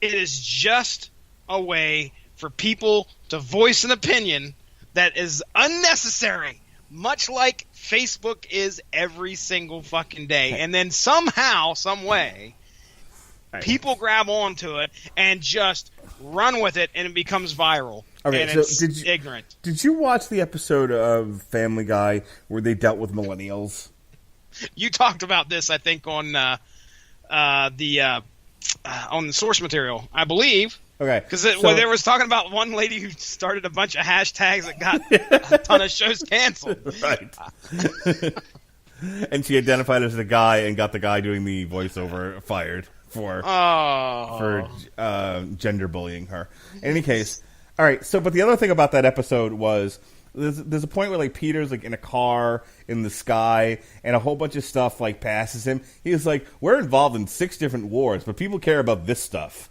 It is just a way for people to voice an opinion that is unnecessary, much like Facebook is every single fucking day. And then somehow, some way, people grab onto it and just run with it, and it becomes viral. Okay, and so it's ignorant. Did you watch the episode of Family Guy where they dealt with millennials? You talked about this, I think, on the source material, I believe. Okay, Because there was talking about one lady who started a bunch of hashtags that got a ton of shows canceled. Right. And she identified as the guy and got the guy doing the voiceover fired for gender bullying her. In any case, all right. So, but the other thing about that episode was there's a point where like Peter's like in a car in the sky and a whole bunch of stuff like passes him. He's like, "We're involved in 6 different wars, but people care about this stuff."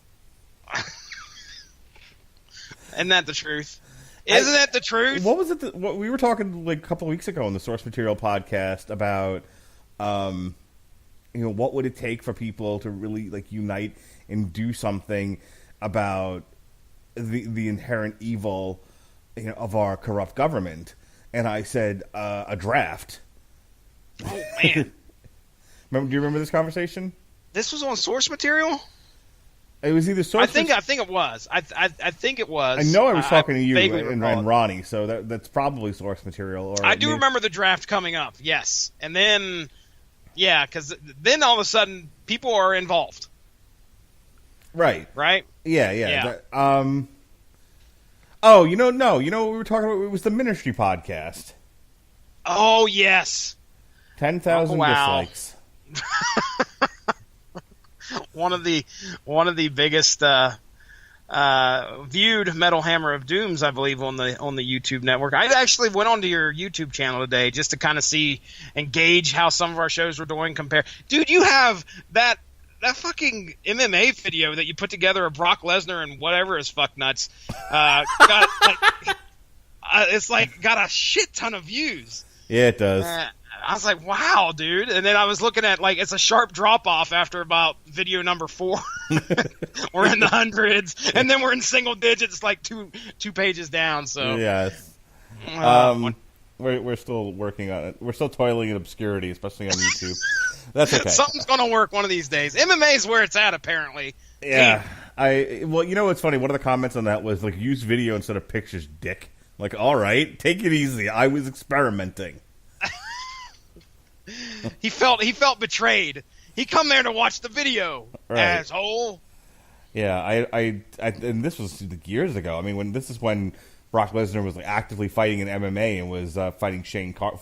Isn't that the truth? Isn't that the truth? What was it? What we were talking like a couple of weeks ago on the Source Material podcast about, what would it take for people to really like unite and do something about the inherent evil, of our corrupt government? And I said a draft. Oh man! Do you remember this conversation? This was on source material. It was either source. I think it was. I think it was. I know I was talking to you vaguely and Ronnie, so that's probably source material. Or I do remember the draft coming up. Yes, and then because then all of a sudden people are involved. Right. Right. Yeah. No. What we were talking about? It was the Ministry podcast. Oh yes. 10,000 dislikes. One of the biggest viewed Metal Hammer of Dooms, I believe, on the YouTube network. I actually went onto your YouTube channel today just to kind of see and gauge how some of our shows were doing. Dude, you have that fucking MMA video that you put together of Brock Lesnar and whatever is fuck nuts. It's got a shit ton of views. Yeah, it does. I was like, wow, dude. And then I was looking at, it's a sharp drop-off after about video number 4. We're in the hundreds. And then we're in single digits, like two pages down. So yes. We're still working on it. We're still toiling in obscurity, especially on YouTube. That's okay. Something's going to work one of these days. MMA is where it's at, apparently. Yeah. Well, you know what's funny? One of the comments on that was, like, use video instead of pictures, dick. Like, all right, take it easy. I was experimenting. He felt betrayed. He come there to watch the video, right. Asshole. Yeah, and this was years ago. I mean, this is when Brock Lesnar was, like, actively fighting in MMA and was fighting Shane Carwin.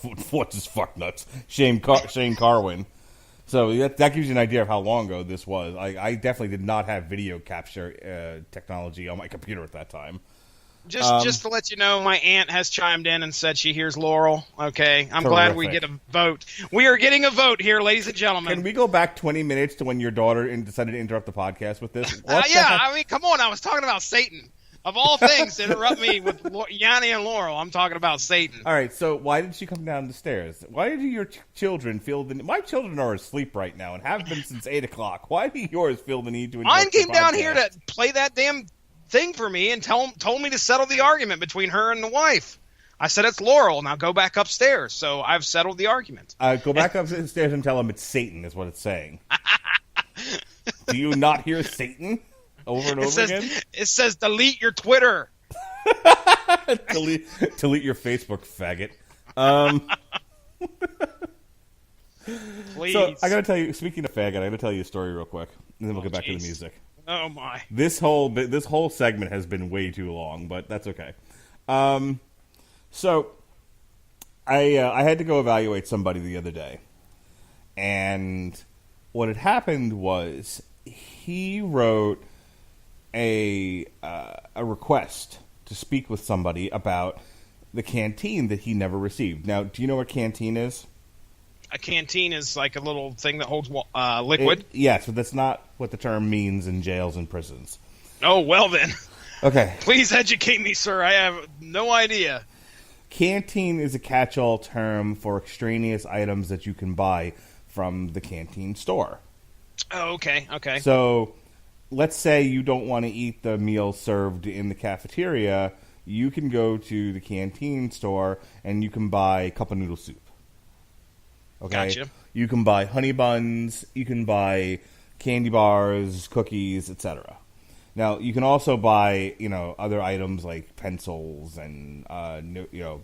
So that gives you an idea of how long ago this was. I definitely did not have video capture technology on my computer at that time. Just to let you know, my aunt has chimed in and said she hears Laurel. Okay, I'm glad we get a vote. We are getting a vote here, ladies and gentlemen. Can we go back 20 minutes to when your daughter decided to interrupt the podcast with this? I mean, come on. I was talking about Satan. Of all things, to interrupt me with Yanni and Laurel, I'm talking about Satan. All right, so why did she come down the stairs? Why did your children feel the... My children are asleep right now and have been since 8 o'clock. Why do yours feel the need to interrupt Mine came down here to play that damn thing for me and told me to settle the argument between her and the wife. I said, it's Laurel. Now go back upstairs. So I've settled the argument. Go back upstairs and tell them it's Satan is what it's saying. Do you not hear Satan over and over again? It says delete your Twitter. delete your Facebook, faggot. Please. So I gotta tell you, speaking of faggot, I gotta tell you a story real quick, and then we'll get back to the music. Oh my! This whole segment has been way too long, but that's okay. So I had to go evaluate somebody the other day, and what had happened was he wrote a request to speak with somebody about the canteen that he never received. Now, do you know what canteen is? A canteen is like a little thing that holds liquid? Yes, but that's not what the term means in jails and prisons. Oh, well then. Okay. Please educate me, sir. I have no idea. Canteen is a catch-all term for extraneous items that you can buy from the canteen store. Oh, okay. So, let's say you don't want to eat the meal served in the cafeteria. You can go to the canteen store and you can buy cup of noodle soup. Okay. Gotcha. You can buy honey buns, you can buy candy bars, cookies, etc. Now, you can also buy, other items like pencils and,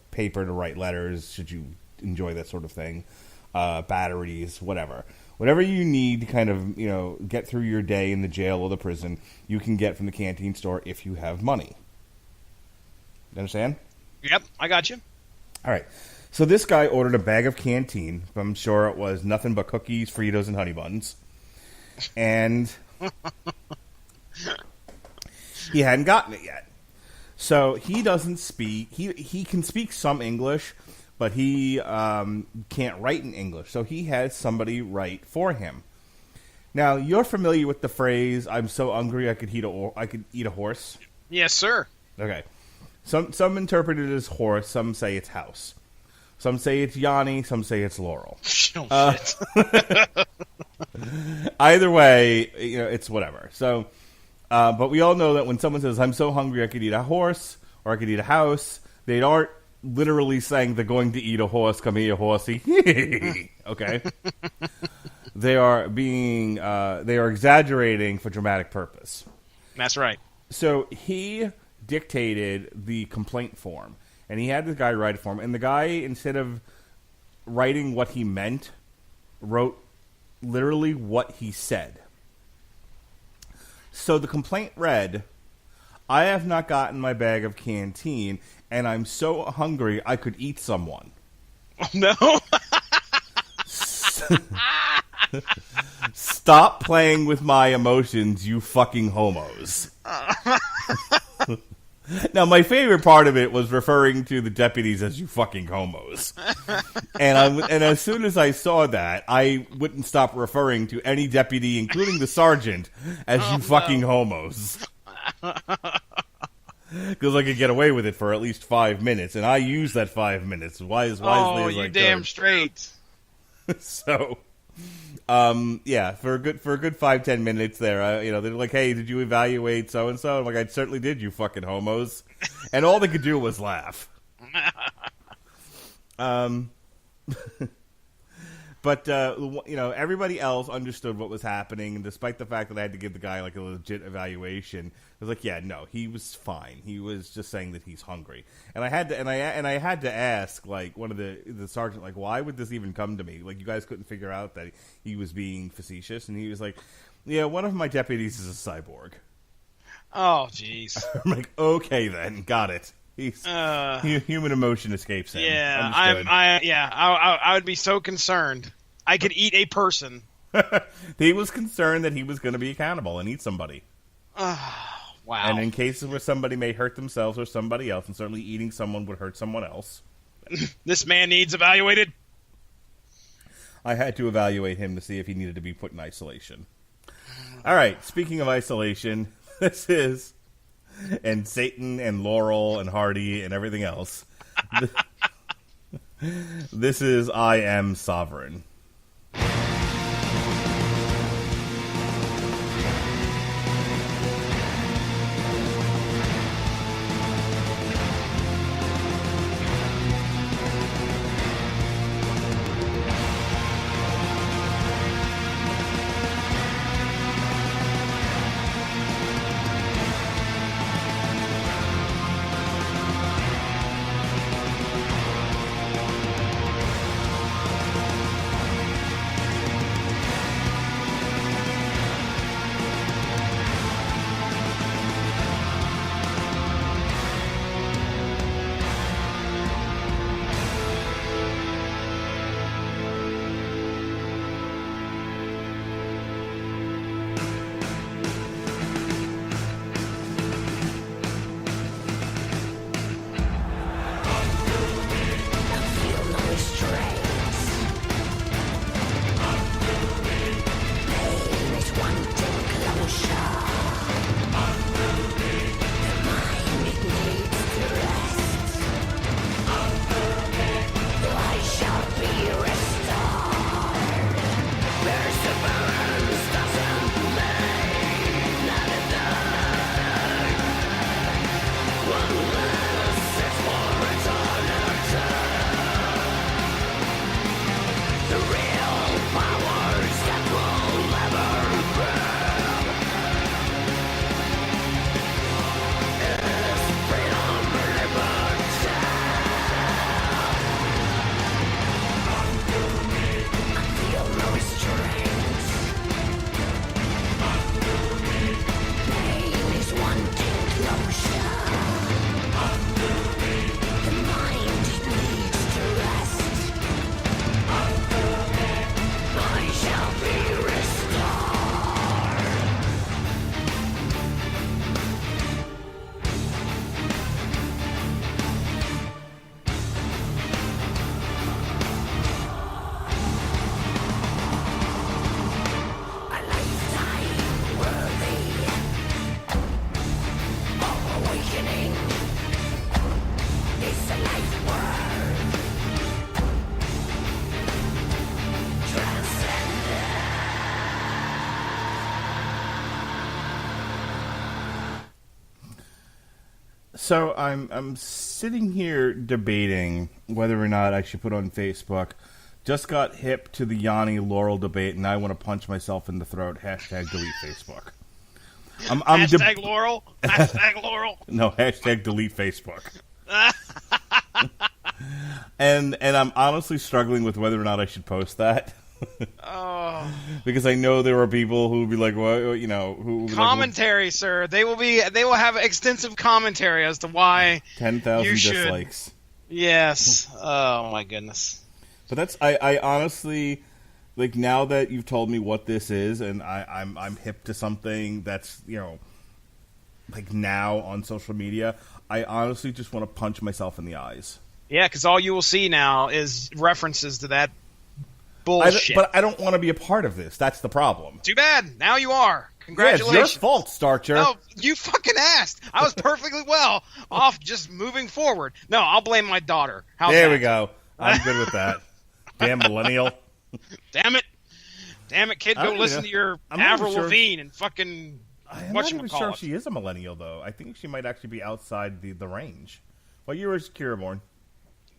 paper to write letters, should you enjoy that sort of thing, batteries, whatever. Whatever you need to kind of, get through your day in the jail or the prison, you can get from the canteen store if you have money. You understand? Yep, I got you. All right. So this guy ordered a bag of canteen. I'm sure it was nothing but cookies, Fritos, and honey buns. And he hadn't gotten it yet. So he doesn't speak. He can speak some English, but he can't write in English. So he has somebody write for him. Now, you're familiar with the phrase, I'm so hungry I could eat a horse? Yes, sir. Okay. Some interpret it as horse, some say it's house. Some say it's Yanni, some say it's Laurel. Oh, shit. Either way, it's whatever. So, but we all know that when someone says, I'm so hungry I could eat a horse, or I could eat a house, they aren't literally saying they're going to eat a horse, come eat a horsey. Okay? They are exaggerating for dramatic purpose. That's right. So he dictated the complaint form. And he had this guy write it for him. And the guy, instead of writing what he meant, wrote literally what he said. So the complaint read, I have not gotten my bag of canteen, and I'm so hungry I could eat someone. Oh, no. Stop playing with my emotions, you fucking homos. Now, my favorite part of it was referring to the deputies as you fucking homos. And as soon as I saw that, I wouldn't stop referring to any deputy, including the sergeant, as you fucking homos. Because I could get away with it for at least 5 minutes, and I use that 5 minutes wisely as I could. Oh, you damn straight. So... yeah, for a good 5-10 minutes there, they're like, hey, did you evaluate so-and-so? I'm like, I certainly did, you fucking homos. And all they could do was laugh. But, everybody else understood what was happening, and despite the fact that I had to give the guy, like, a legit evaluation, I was like, yeah, no, he was fine. He was just saying that he's hungry. And I had to ask, like, one of the sergeant, like, why would this even come to me? Like, you guys couldn't figure out that he was being facetious? And he was like, yeah, one of my deputies is a cyborg. Oh, jeez. I'm like, okay, then. Got it. Human emotion escapes him. Yeah, I would be so concerned. I could eat a person. He was concerned that he was going to be accountable and eat somebody. Wow. And in cases where somebody may hurt themselves or somebody else, and certainly eating someone would hurt someone else. This man needs evaluated. I had to evaluate him to see if he needed to be put in isolation. All right, speaking of isolation, this is... and Satan and Laurel and Hardy and everything else. This is I Am Sovereign. So I'm sitting here debating whether or not I should put on Facebook. Just got hip to the Yanni Laurel debate, and I want to punch myself in the throat. Hashtag delete Facebook. Hashtag Laurel. Hashtag Laurel. No, hashtag delete Facebook. and I'm honestly struggling with whether or not I should post that. Oh. Because I know there are people who will be like, well, you know, who commentary, like, sir. They will have extensive commentary as to why 10,000 dislikes. Yes. Oh my goodness. But I honestly, like, now that you've told me what this is, and I'm hip to something that's, you know, like, now on social media, I honestly just want to punch myself in the eyes. Yeah, because all you will see now is references to that bullshit. But I don't want to be a part of this. That's the problem. Too bad. Now you are. Congratulations. Yeah, it's your fault, Starcher. No, you fucking asked. I was perfectly well off just moving forward. No, I'll blame my daughter. How's there that? We go. I'm good with that. Damn millennial. Damn it, kid. Go listen to your Avril Lavigne and fucking I'm not even sure if she is a millennial, though. I think she might actually be outside the range. What year was Kira born?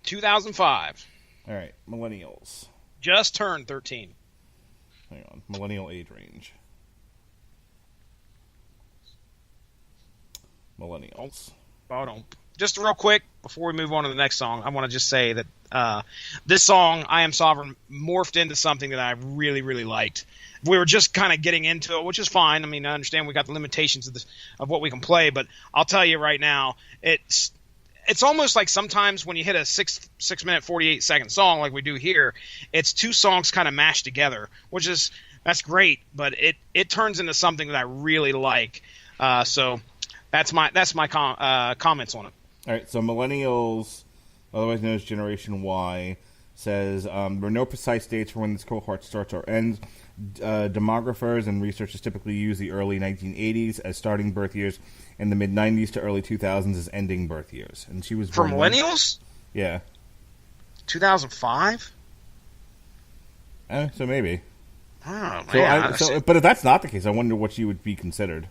2005. All right, millennials. Just turned 13. Hang on, millennial age range. Millennials. Hold on. Just real quick, before we move on to the next song, I want to just say that this song, I Am Sovereign, morphed into something that I really, really liked. We were just kind of getting into it, which is fine. I mean, I understand we got the limitations of what we can play, but I'll tell you right now, it's almost like sometimes when you hit a 6 minute 48 second song like we do here, it's two songs kind of mashed together, that's great, but it turns into something that I really like. So that's my comments on it. All right, so millennials, otherwise known as Generation Y, says there are no precise dates for when this cohort starts or ends. Demographers and researchers typically use the early 1980s as starting birth years, and the mid-90s to early 2000s as ending birth years. And she was for millennials. Yeah. 2005. So maybe. Oh man. But if that's not the case, I wonder what she would be considered.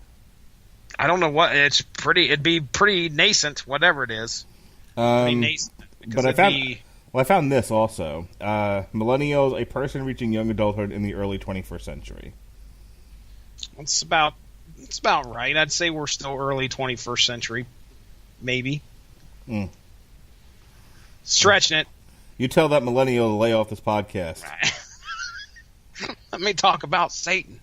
I don't know what it'd be pretty nascent, whatever it is. Nascent. But I found this also. Millennials, a person reaching young adulthood in the early 21st century. It's about right. I'd say we're still early 21st century, maybe. Stretching it. You tell that millennial to lay off this podcast. Let me talk about Satan.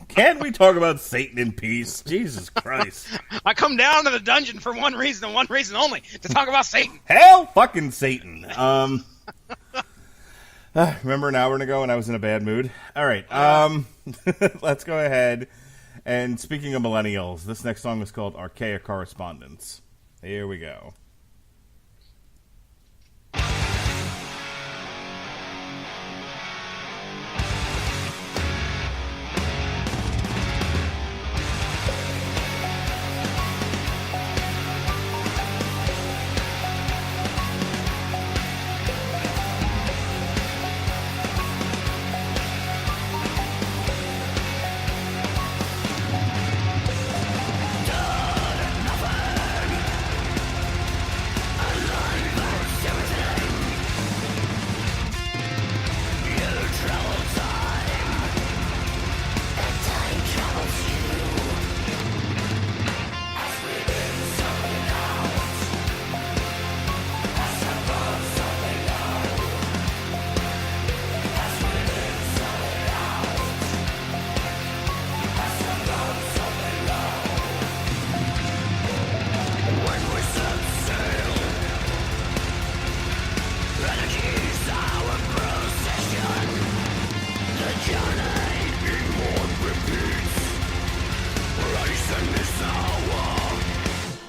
Can't we talk about Satan in peace? Jesus Christ. I come down to the dungeon for one reason and one reason only, to talk about Satan. Hell fucking Satan. Remember an hour ago when I was in a bad mood? All right. Let's go ahead. And speaking of millennials, this next song is called Archaic Correspondence. Here we go.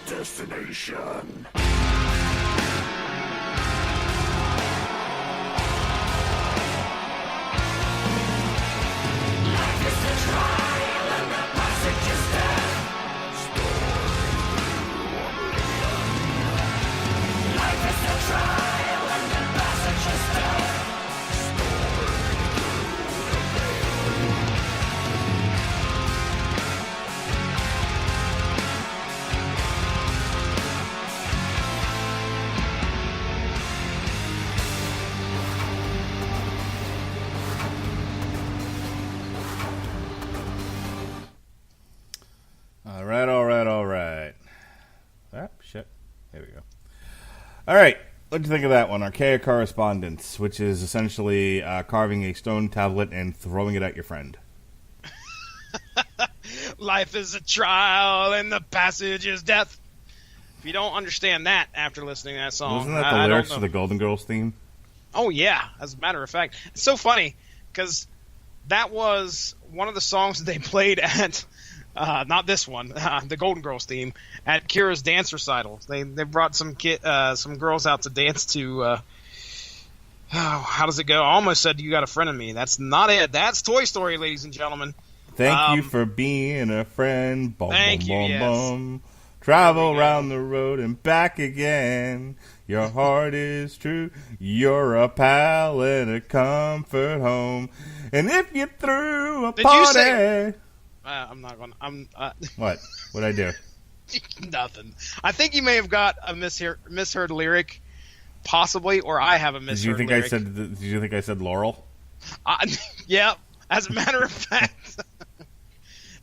Destination. All right. Ah, shit. There we go. All right. What do you think of that one? Archaic Correspondence, which is essentially carving a stone tablet and throwing it at your friend. Life is a trial and the passage is death. If you don't understand that after listening to that song... Wasn't that the lyrics to the Golden Girls theme? Oh, yeah. As a matter of fact. It's so funny, because that was one of the songs that they played at... not this one, the Golden Girls theme, at Kira's dance recital. They brought some girls out to dance to... how does it go? I almost said You Got a Friend in Me. That's not it. That's Toy Story, ladies and gentlemen. Thank you for being a friend. Boom, thank boom, you, boom, yes. boom. Travel around the road and back again. Your heart is true. You're a pal in a comfort home. And if you threw a Did party... you say... I'm not going to... What? What'd I do? Nothing. I think you may have got a misheard lyric. possibly, or I have a misheard lyric. Did you think I said Laurel? Yeah, as a matter of fact.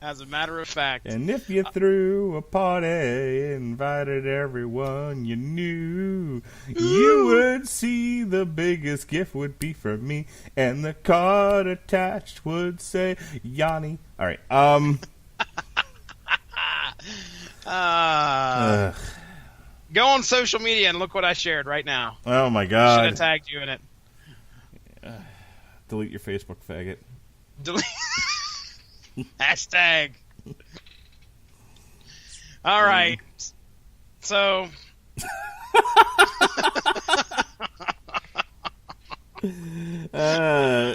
As a matter of fact. And if you threw a party, invited everyone you knew, you would see the biggest gift would be from me, and the card attached would say Yanni. All right. Go on social media and look what I shared right now. Oh my God! Should have tagged you in it. Delete your Facebook, faggot. Delete. Hashtag. All right. So.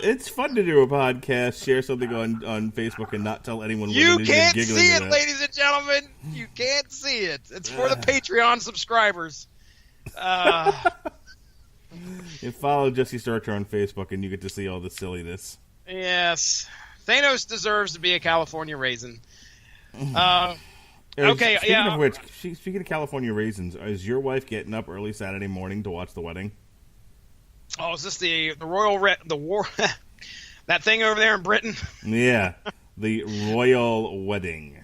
It's fun to do a podcast, share something on Facebook, and not tell anyone. You can't see it, ladies and gentlemen. You can't see it. It's for the Patreon subscribers. You follow Jesse Starcher on Facebook, and you get to see all the silliness. Yes. Thanos deserves to be a California raisin. Okay, speaking of which, speaking of California raisins, is your wife getting up early Saturday morning to watch the wedding? Oh, is this the war that thing over there in Britain? Yeah, the royal wedding.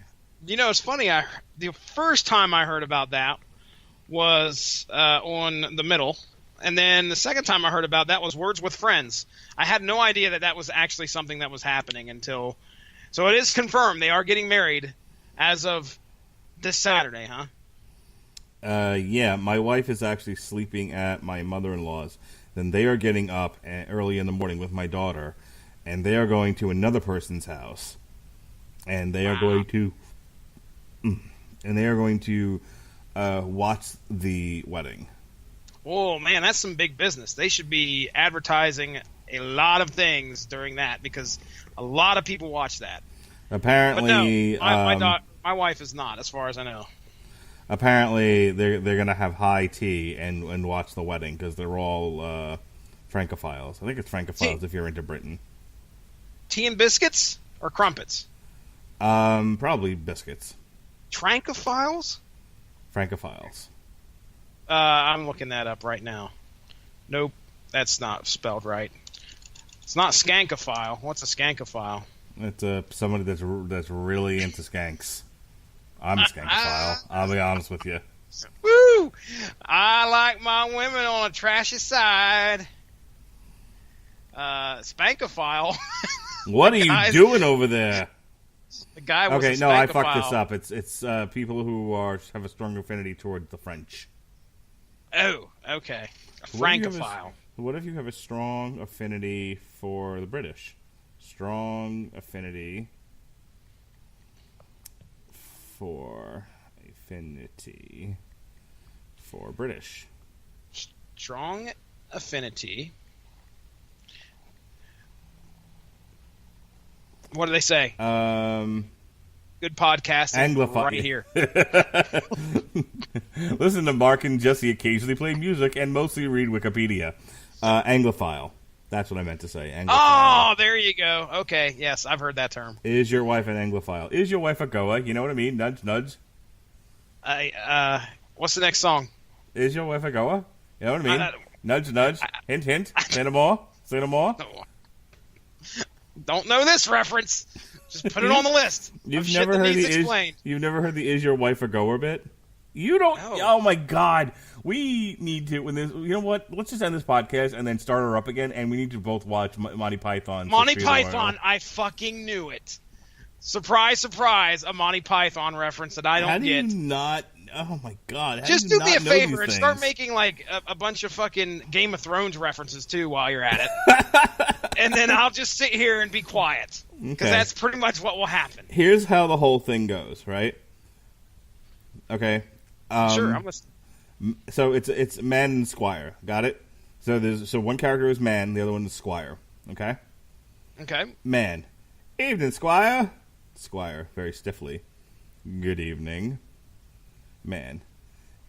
You know, it's funny. The first time I heard about that was on The Middle, and then the second time I heard about that was Words with Friends. I had no idea that was actually something that was happening until. So it is confirmed they are getting married as of this Saturday, huh? Yeah, my wife is actually sleeping at my mother-in-law's. Then they are getting up early in the morning with my daughter, and they are going to another person's house, and they are going to watch the wedding. Oh man, that's some big business. They should be advertising a lot of things during that because a lot of people watch that. Apparently, but no, my wife is not, as far as I know. Apparently, they're gonna have high tea and watch the wedding because they're all Francophiles. I think it's Francophiles if you're into Britain. Tea and biscuits or crumpets? Probably biscuits. Francophiles? Francophiles. I'm looking that up right now. Nope, that's not spelled right. It's not skankophile. What's a skankophile? It's somebody that's really into skanks. I'm a skankophile. I'll be honest with you. Woo! I like my women on a trashy side. Spankophile. What are you doing over there? The guy was okay. No, I fucked this up. It's people who have a strong affinity toward the French. Oh, okay. A Francophile. What if you have a strong affinity for the British? Strong affinity for British. Strong affinity. What do they say? Good podcast right here. Listen to Mark and Jesse occasionally play music and mostly read Wikipedia. Anglophile. That's what I meant to say. Anglophile. Oh, there you go. Okay, yes, I've heard that term. Is your wife an Anglophile? Is your wife a Goa? You know what I mean? Nudge, nudge. What's the next song? Is your wife a Goa? You know what I mean? Nudge, nudge. Hint, hint. Say no more. Say no more. Don't know this reference. Just put it on the list. You've never heard the "Is your wife a Goer" bit? You don't. No. Oh my God. We need to. When this, you know what? Let's just end this podcast and then start her up again. And we need to both watch Monty Python. Monty Python. I fucking knew it. Surprise, surprise! A Monty Python reference that I don't get. How do you not? Oh my God! Just do me a favor and start making like a bunch of fucking Game of Thrones references too while you're at it. And then I'll just sit here and be quiet because that's pretty much what will happen. Here's how the whole thing goes, right? Okay. Sure, I'm listening. So it's man and squire. Got it? So one character is man, the other one is squire. Okay? Okay. Man. Evening, squire. Squire, very stiffly. Good evening. Man.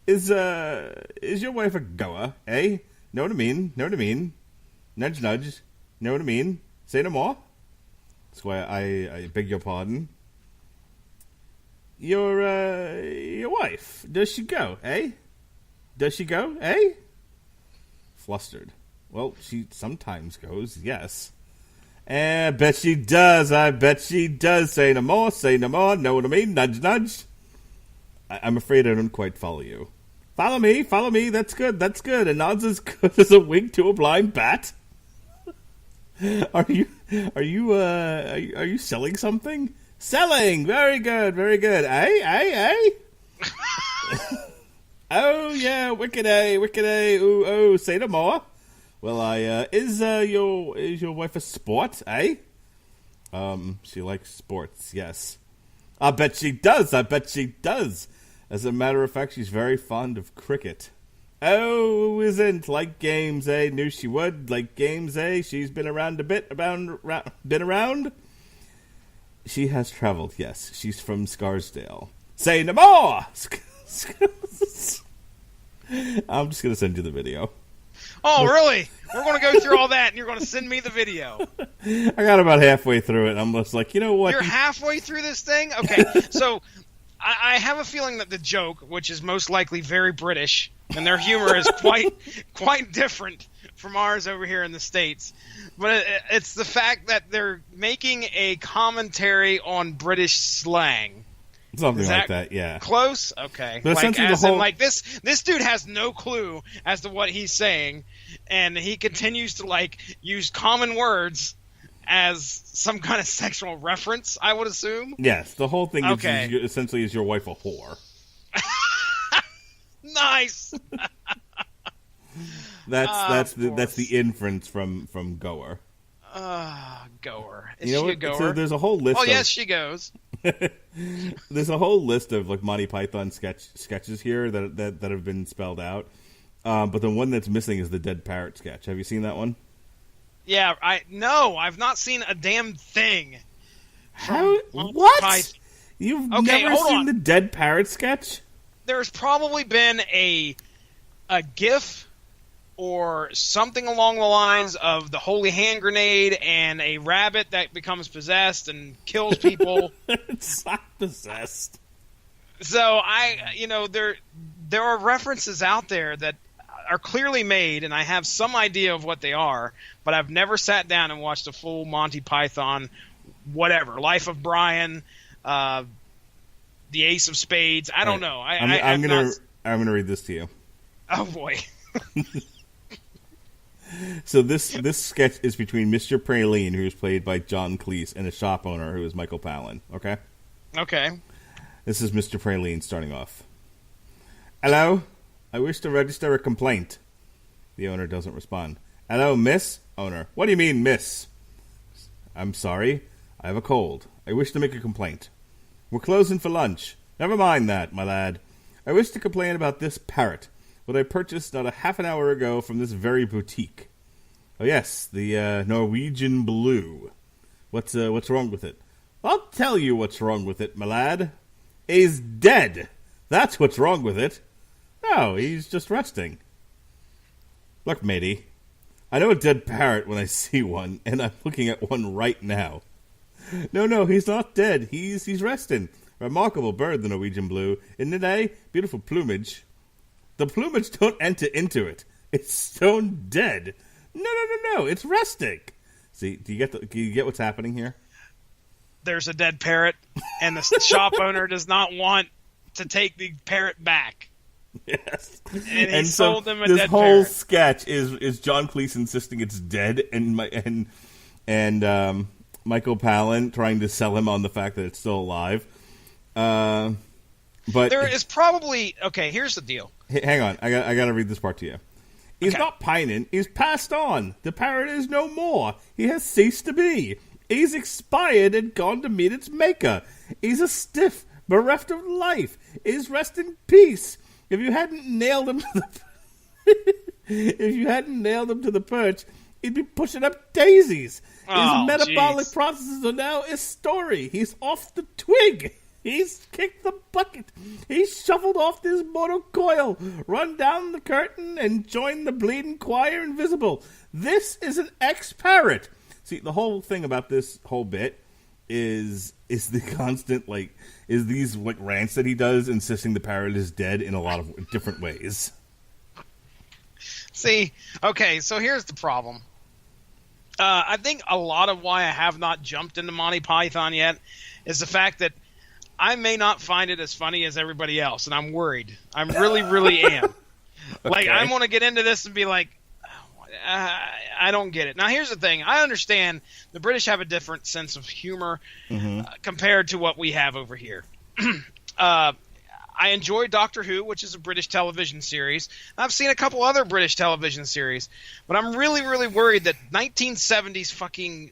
Is your wife a goer, eh? Know what I mean? Know what I mean? Nudge, nudge. Know what I mean? Say no more. Squire, I beg your pardon. Your wife, does she go, eh? Does she go, eh? flustered. Well, she sometimes goes, yes. I bet she does. I bet she does. Say no more. Say no more. Know what I mean? Nudge, nudge. I'm afraid I don't quite follow you. Follow me. Follow me. That's good. That's good. A nod's as good as a wink to a blind bat. Are you selling something? Selling. Very good. Very good. Eh? Oh yeah. Wicked A. Wicked A. Ooh oh. Say no more. Well, is your wife a sport, eh? She likes sports, yes. I bet she does, I bet she does. As a matter of fact, she's very fond of cricket. Oh, who isn't? Like games, eh? Knew she would. Like games, eh? She's been around a bit, been around? She has traveled, yes. She's from Scarsdale. Say no more! I'm just going to send you the video. Oh, really? We're going to go through all that, and you're going to send me the video. I got about halfway through it, and I'm just like, you know what? You're halfway through this thing? Okay, so I have a feeling that the joke, which is most likely very British, and their humor is quite different from ours over here in the States, but it's the fact that they're making a commentary on British slang. Something like that, yeah. Close? Okay. But like, as in, like, this dude has no clue as to what he's saying, and he continues to, like, use common words as some kind of sexual reference, I would assume. Yes, the whole thing is essentially is your wife a whore. Nice! That's the inference from Goer. Goer. Is you know she what? a goer? So there's a whole list. Oh, yes, she goes. There's a whole list of like Monty Python sketches here that have been spelled out, but the one that's missing is the dead parrot sketch. Have you seen that one? Yeah, I've not seen a damn thing. How? What? You've never seen the dead parrot sketch? There's probably been a GIF or something along the lines of the holy hand grenade and a rabbit that becomes possessed and kills people. It's not possessed. So there are references out there that are clearly made, and I have some idea of what they are, but I've never sat down and watched a full Monty Python, whatever, Life of Brian, the Ace of Spades. I don't know. I'm gonna read this to you. Oh boy. So this sketch is between Mr. Praline, who is played by John Cleese, and a shop owner who is Michael Palin. Okay? Okay. This is Mr. Praline starting off. Hello? I wish to register a complaint. The owner doesn't respond. Hello, miss? Owner. What do you mean, miss? I'm sorry. I have a cold. I wish to make a complaint. We're closing for lunch. Never mind that, my lad. I wish to complain about this parrot, what I purchased not a half an hour ago from this very boutique. Oh yes, the Norwegian blue. What's wrong with it? I'll tell you what's wrong with it, my lad. He's dead. That's what's wrong with it. No, he's just resting. Look, matey, I know a dead parrot when I see one, and I'm looking at one right now. No, he's not dead. He's resting. Remarkable bird, the Norwegian blue. Isn't it, eh? Beautiful plumage. The plumage don't enter into it. It's stone dead. No. It's resting. See, do you get what's happening here? There's a dead parrot, and the shop owner does not want to take the parrot back. Yes. And he sold them a this dead whole parrot. sketch is John Cleese insisting it's dead, and Michael Palin trying to sell him on the fact that it's still alive. But there is probably here's the deal. Hang on, I got to read this part to you. He's not pining. He's passed on. The parrot is no more. He has ceased to be. He's expired and gone to meet its maker. He's a stiff, bereft of life. He's rest in peace. If you hadn't nailed him to the perch, he'd be pushing up daisies. His metabolic processes are now his story. He's off the twig. He's kicked the bucket. He's shuffled off this mortal coil, run down the curtain, and joined the bleeding choir invisible. This is an ex-parrot. See, the whole thing about this whole bit is the constant, is these rants that he does, insisting the parrot is dead in a lot of different ways. See, okay, so here's the problem. I think a lot of why I have not jumped into Monty Python yet is the fact that I may not find it as funny as everybody else, and I'm worried. I really am. Okay. Like, I want to get into this and be like, I don't get it. Now, here's the thing. I understand the British have a different sense of humor compared to what we have over here. I enjoy Doctor Who, which is a British television series. I've seen a couple other British television series, but I'm really worried that 1970s fucking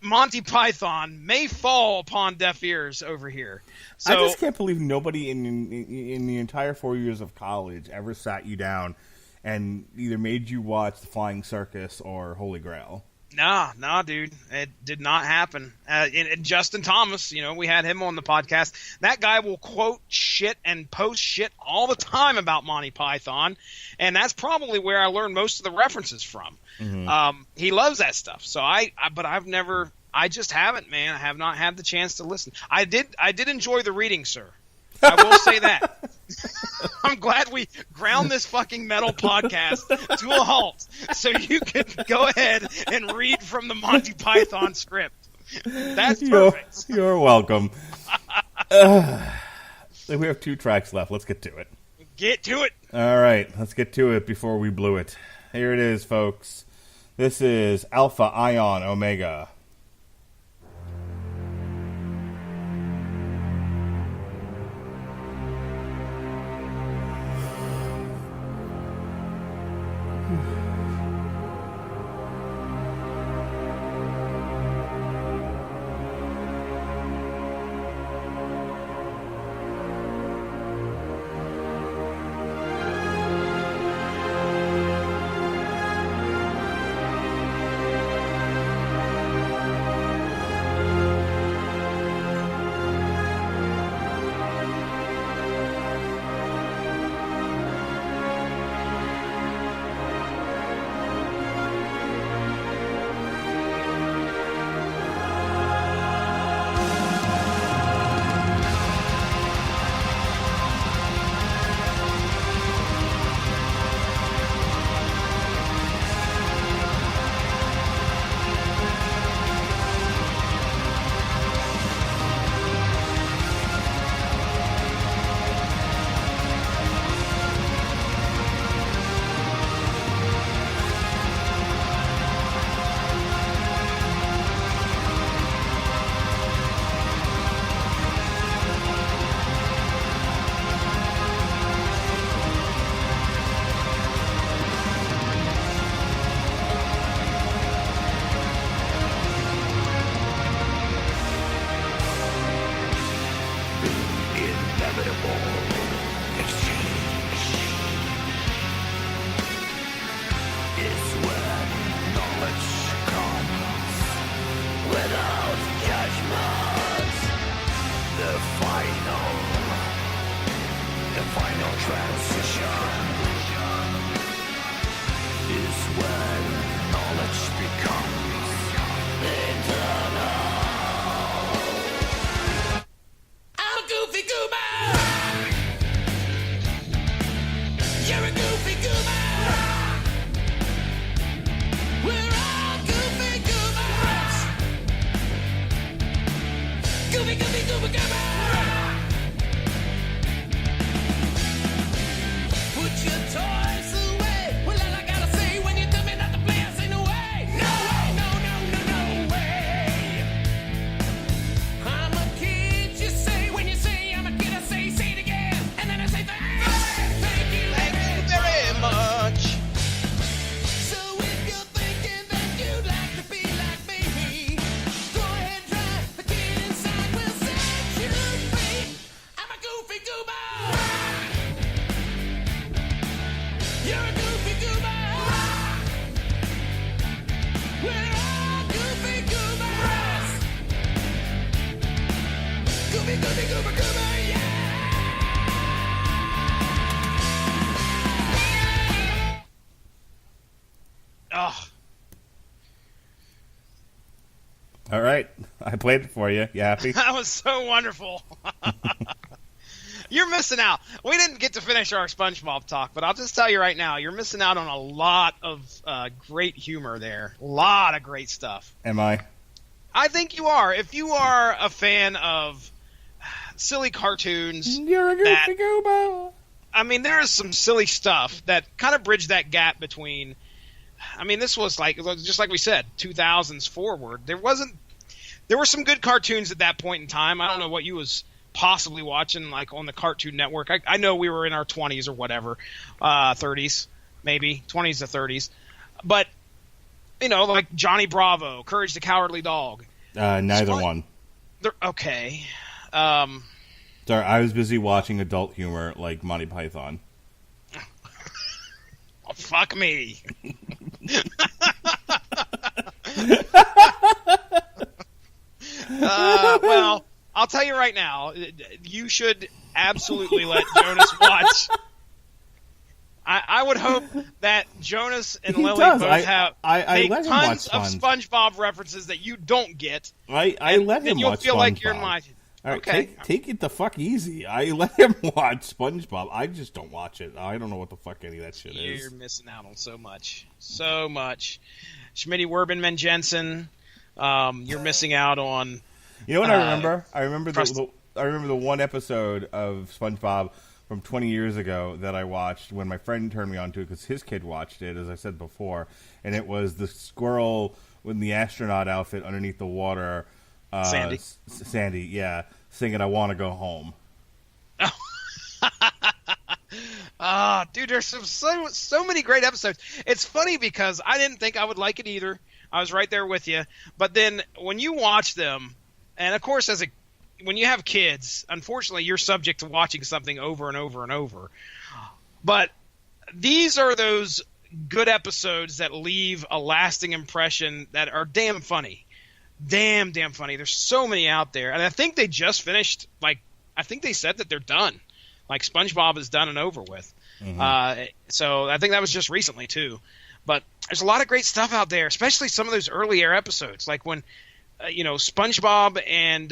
Monty Python may fall upon deaf ears over here. So, I just can't believe nobody in the entire 4 years of college ever sat you down and either made you watch The Flying Circus or Holy Grail. Nah, dude. It did not happen. And Justin Thomas, we had him on the podcast. That guy will quote shit and post shit all the time about Monty Python, and that's probably where I learned most of the references from. He loves that stuff. So but I've never. I just haven't, man. I have not had the chance to listen. I did enjoy the reading, sir. I will say that. I'm glad we ground this fucking metal podcast to a halt so you can go ahead and read from the Monty Python script. That's perfect. You're welcome. We have 2 tracks left. Let's get to it. Get to it. All right. Let's get to it before we blew it. Here it is, folks. This is Alpha Ion Omega. All right. I played it for you. You happy? That was so wonderful. You're missing out. We didn't get to finish our SpongeBob talk, but I'll just tell you right now, you're missing out on a lot of great humor there. A lot of great stuff. Am I? I think you are. If you are a fan of silly cartoons, You're a goofy goober. I mean, there is some silly stuff that kind of bridge that gap between. I mean, this was just like we said, 2000s forward. There were some good cartoons at that point in time. I don't know what you was possibly watching, like on the Cartoon Network. I know we were in our 20s or whatever, 30s maybe, 20s to 30s, but like Johnny Bravo, Courage the Cowardly Dog. Neither one. Okay. Sorry, I was busy watching adult humor like Monty Python. Oh, fuck me. Well, I'll tell you right now, you should absolutely let Jonas watch. I would hope that Jonas and Lily both make let him tons watch of SpongeBob references that you don't get. I let him watch SpongeBob. You'll feel like you're in my... All right, okay. take it the fuck easy. I let him watch SpongeBob. I just don't watch it. I don't know what the fuck any of that shit is. You're missing out on so much. So much. Schmitty Werbenman Jensen, you're missing out on... You know what I remember? I remember the one episode of SpongeBob from 20 years ago that I watched when my friend turned me on to it because his kid watched it, as I said before, and it was the squirrel in the astronaut outfit underneath the water... Sandy, yeah, singing "I Want to Go Home." Dude, there's so many great episodes. It's funny because I didn't think I would like it either. I was right there with you, but then when you watch them, and of course, when you have kids, unfortunately, you're subject to watching something over and over and over. But these are those good episodes that leave a lasting impression that are damn funny. Damn funny. There's so many out there. And I think they just finished, I think they said that they're done. Like, SpongeBob is done and over with. Mm-hmm. So I think that was just recently, too. But there's a lot of great stuff out there, especially some of those earlier episodes. Like when, SpongeBob and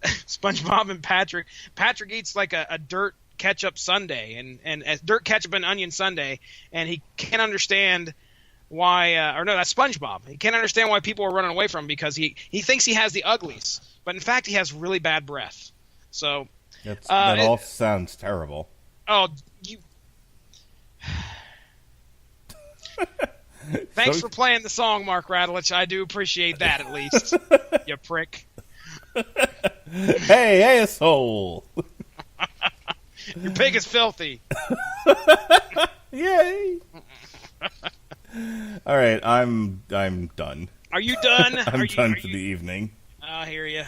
SpongeBob and Patrick eats like a dirt ketchup sundae and a dirt ketchup and onion sundae, and he can't understand why that's SpongeBob. He can't understand why people are running away from him because he thinks he has the uglies, but in fact he has really bad breath. So that all sounds terrible. Oh, you. Thanks for playing the song, Mark Radulich. I do appreciate that at least. You prick. Hey, asshole. Your pig is filthy. Yay. All right, I'm done. Are you done? I'm done for the evening. I hear you.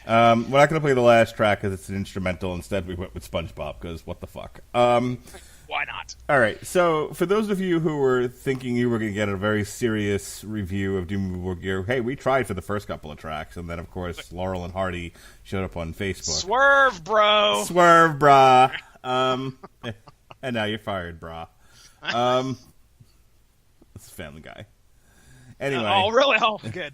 We're not going to play the last track because it's an instrumental. Instead, we went with SpongeBob because what the fuck. Why not? All right, so for those of you who were thinking you were going to get a very serious review of Dimmu Borgir, hey, we tried for the first couple of tracks, and then, of course, Laurel and Hardy showed up on Facebook. Swerve, bro! Swerve, brah. And now you're fired, brah. It's Family Guy. Anyway. Oh, really? Oh, good.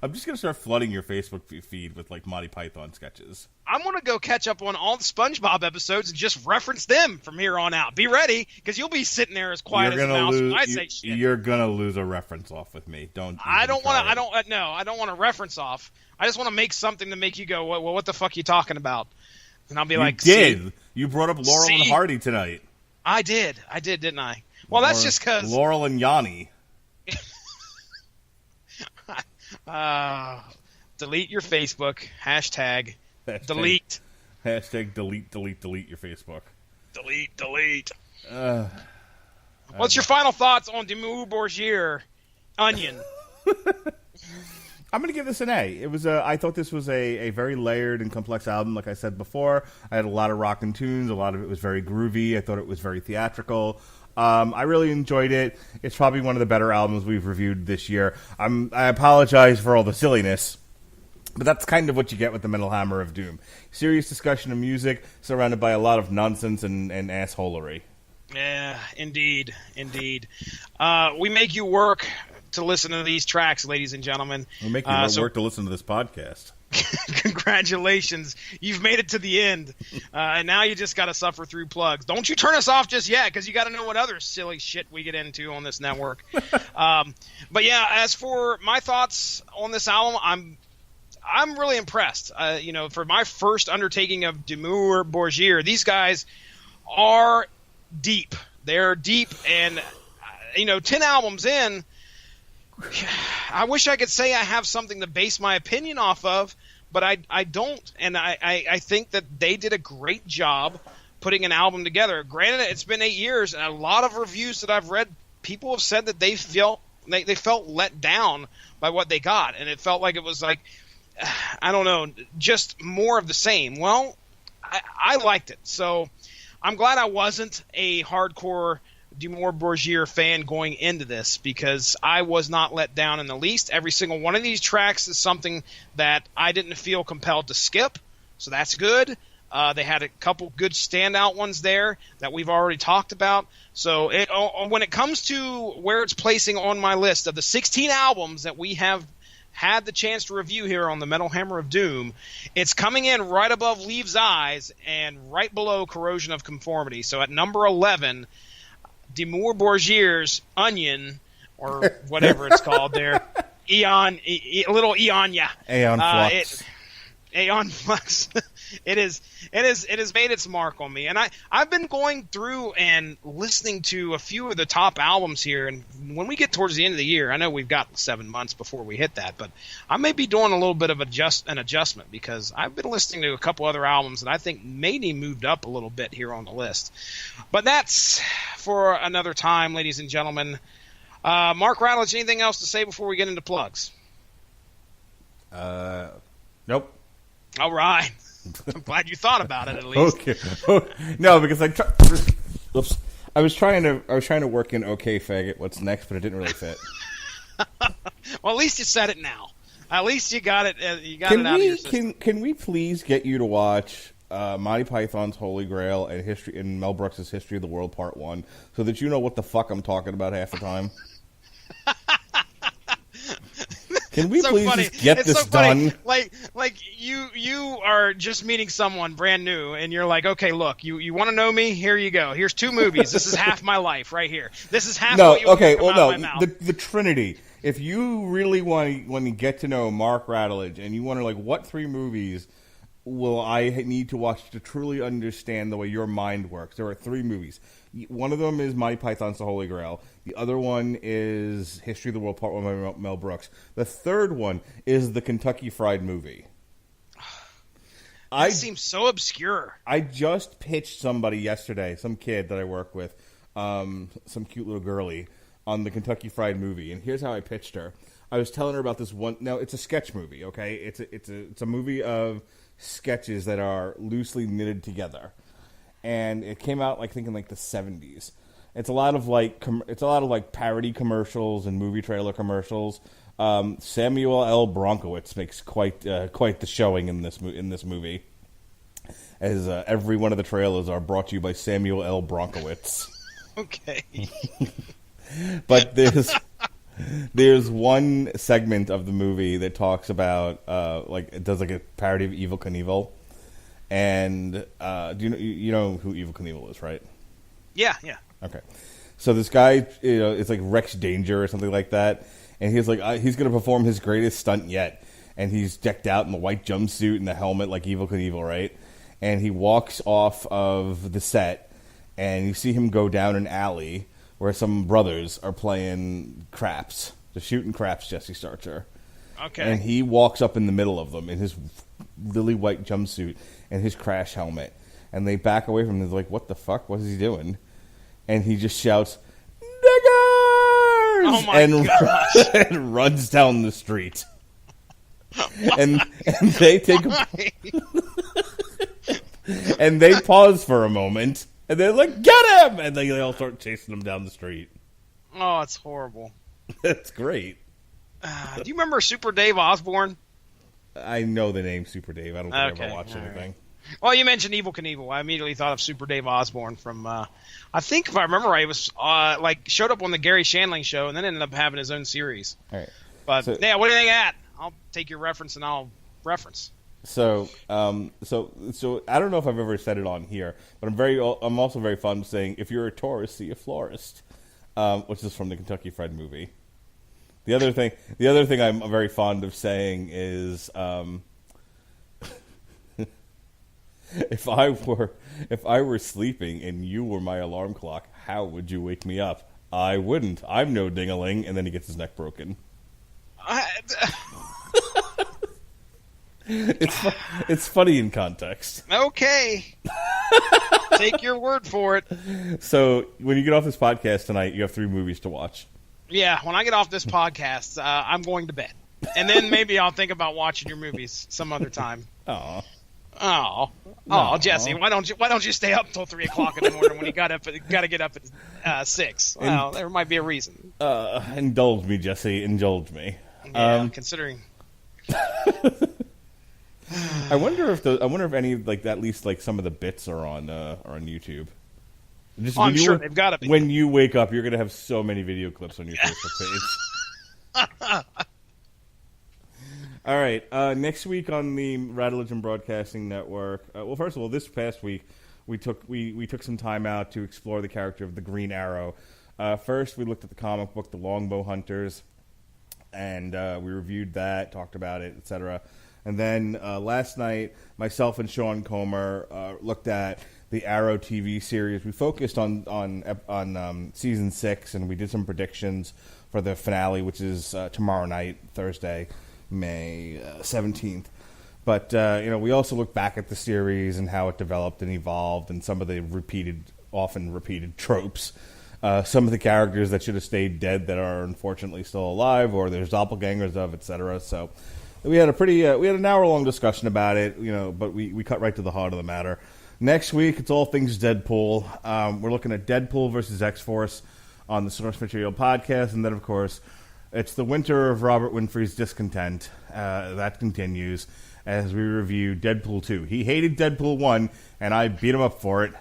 I'm just going to start flooding your Facebook feed with, Monty Python sketches. I'm going to go catch up on all the SpongeBob episodes and just reference them from here on out. Be ready, because you'll be sitting there as quiet as a mouse when I say shit. You're going to lose a reference off with me. I don't want to reference off. I just want to make something to make you go, well, what the fuck are you talking about? And I'll be You brought up Laurel and Hardy tonight. I did, didn't I? Well, that's just because... Laurel and Yanni. Delete your Facebook. Hashtag delete. Hashtag delete your Facebook. Delete. What's your final thoughts on Dimmu Borgir, Onion? I'm going to give this an A. I thought this was a very layered and complex album, like I said before. I had a lot of rockin' tunes. A lot of it was very groovy. I thought it was very theatrical. I really enjoyed it. It's probably one of the better albums we've reviewed this year. I apologize for all the silliness, but that's kind of what you get with the Metal Hammer of Doom. Serious discussion of music surrounded by a lot of nonsense and assholery. Yeah, indeed. We make you work to listen to these tracks, ladies and gentlemen. We make you work to listen to this podcast. Congratulations, you've made it to the end, and now you just got to suffer through plugs. Don't you turn us off just yet, because you got to know what other silly shit we get into on this network. But yeah, as for my thoughts on this album, I'm really impressed. For my first undertaking of Dimmu Borgir, these guys are deep. They're deep, and 10 albums in, I wish I could say I have something to base my opinion off of, but I don't, and I think that they did a great job putting an album together. Granted, it's been 8 years, and a lot of reviews that I've read, people have said that they felt let down by what they got, and it felt like it was like, I don't know, just more of the same. Well, I liked it, so I'm glad I wasn't a hardcore Dimmu Borgir fan going into this, because I was not let down in the least. Every single one of these tracks is something that I didn't feel compelled to skip, so that's good. They had a couple good standout ones there that we've already talked about. So when it comes to where it's placing on my list of the 16 albums that we have had the chance to review here on the Metal Hammer of Doom, it's coming in right above Leaves' Eyes and right below Corrosion of Conformity. So at number 11, Dimmu Borgir's Onion, or whatever it's called there, little Eonia. Aeon Flux. Aeon Flux. It has made its mark on me, and I've been going through and listening to a few of the top albums here, and when we get towards the end of the year, I know we've got 7 months before we hit that, but I may be doing a little bit of an adjustment, because I've been listening to a couple other albums that I think maybe moved up a little bit here on the list. But that's for another time, ladies and gentlemen. Mark Rattledge, anything else to say before we get into plugs? Nope. All right. I'm glad you thought about it at least. Okay. No, because I was trying to work in okay faggot what's next, but it didn't really fit. Well, at least you said it now. At least you got it. You got it out of your system. Can we please get you to watch Monty Python's Holy Grail and Mel Brooks' History of the World Part 1, so that you know what the fuck I'm talking about half the time? Can we please just get this done? Like you are just meeting someone brand new, and you're like, okay, look, you want to know me? Here you go. Here's 2 movies. This is half my life right here. This is half. What you want to come out of my mouth. The Trinity. If you really want to get to know Mark Rattledge, and you wonder what 3 movies will I need to watch to truly understand the way your mind works, there are 3 movies. One of them is Monty Python's The Holy Grail. The other one is History of the World Part 1 by Mel Brooks. The third one is the Kentucky Fried Movie. That seems so obscure. I just pitched somebody yesterday, some kid that I work with, some cute little girly, on the Kentucky Fried Movie. And here's how I pitched her. I was telling her about this one. Now, it's a sketch movie, okay? It's a movie of sketches that are loosely knitted together. And it came out, I think, in the 70s. It's a lot of parody commercials and movie trailer commercials. Samuel L. Bronkowitz makes quite the showing in this movie, as every one of the trailers are brought to you by Samuel L. Bronkowitz. Okay. But there's one segment of the movie that talks about it does a parody of Evel Knievel. And do you know who Evel Knievel is, right? Yeah. Okay. So this guy, it's like Rex Danger or something like that, and he's like he's going to perform his greatest stunt yet, and he's decked out in the white jumpsuit and the helmet like Evel Knievel, right? And he walks off of the set, and you see him go down an alley where some brothers are playing craps. They're shooting craps, Jesse Starcher. Okay. And he walks up in the middle of them in his lily white jumpsuit and his crash helmet. And they back away from him. They're like, what the fuck? What is he doing? And he just shouts, "Niggers!" Oh my gosh. And runs down the street. and they take and they pause for a moment. And they're like, "Get him!" And they all start chasing him down the street. Oh, it's horrible. That's great. Do you remember Super Dave Osborne? I know the name Super Dave. I don't think I ever watched anything. Right. Well, you mentioned Evel Knievel. I immediately thought of Super Dave Osborne from, I think if I remember right, it was showed up on the Gary Shandling show and then ended up having his own series. All right. But, yeah, what do you think of that? I'll take your reference and I'll reference. So I don't know if I've ever said it on here, but I'm also very fond of saying, if you're a tourist, see a florist, which is from the Kentucky Fried Movie. The other thing I'm very fond of saying is, if I were sleeping and you were my alarm clock, how would you wake me up? I wouldn't. I'm no ding-a-ling, and then he gets his neck broken. It's funny in context. Okay. Take your word for it. So, when you get off this podcast tonight, you have 3 movies to watch. Yeah, when I get off this podcast, I'm going to bed. And then maybe I'll think about watching your movies some other time. Oh, Jesse, why don't you stay up till 3 o'clock in the morning when you got to get up at 6? Well, there might be a reason. Indulge me, Jesse. Indulge me. Yeah, considering. I wonder if any at least some of the bits are on YouTube. I'm sure they've got to be. When you wake up, you're going to have so many video clips on your Facebook page. All right. Next week on the Rattlegion Broadcasting Network. Well, first of all, this past week we took some time out to explore the character of the Green Arrow. First, we looked at the comic book, The Longbow Hunters, and we reviewed that, talked about it, etc. And then last night, myself and Sean Comer looked at the Arrow TV series. We focused on season 6, and we did some predictions for the finale, which is tomorrow night, Thursday, May 17th. But we also looked back at the series and how it developed and evolved, and some of the often repeated tropes. Some of the characters that should have stayed dead that are unfortunately still alive, or there's doppelgangers of, etc. So we had an hour-long discussion about it, but we cut right to the heart of the matter. Next week, it's all things Deadpool. We're looking at Deadpool versus X-Force on the Source Material podcast, and then, of course, it's the winter of Robert Winfrey's discontent. That continues as we review Deadpool 2. He hated Deadpool 1, and I beat him up for it.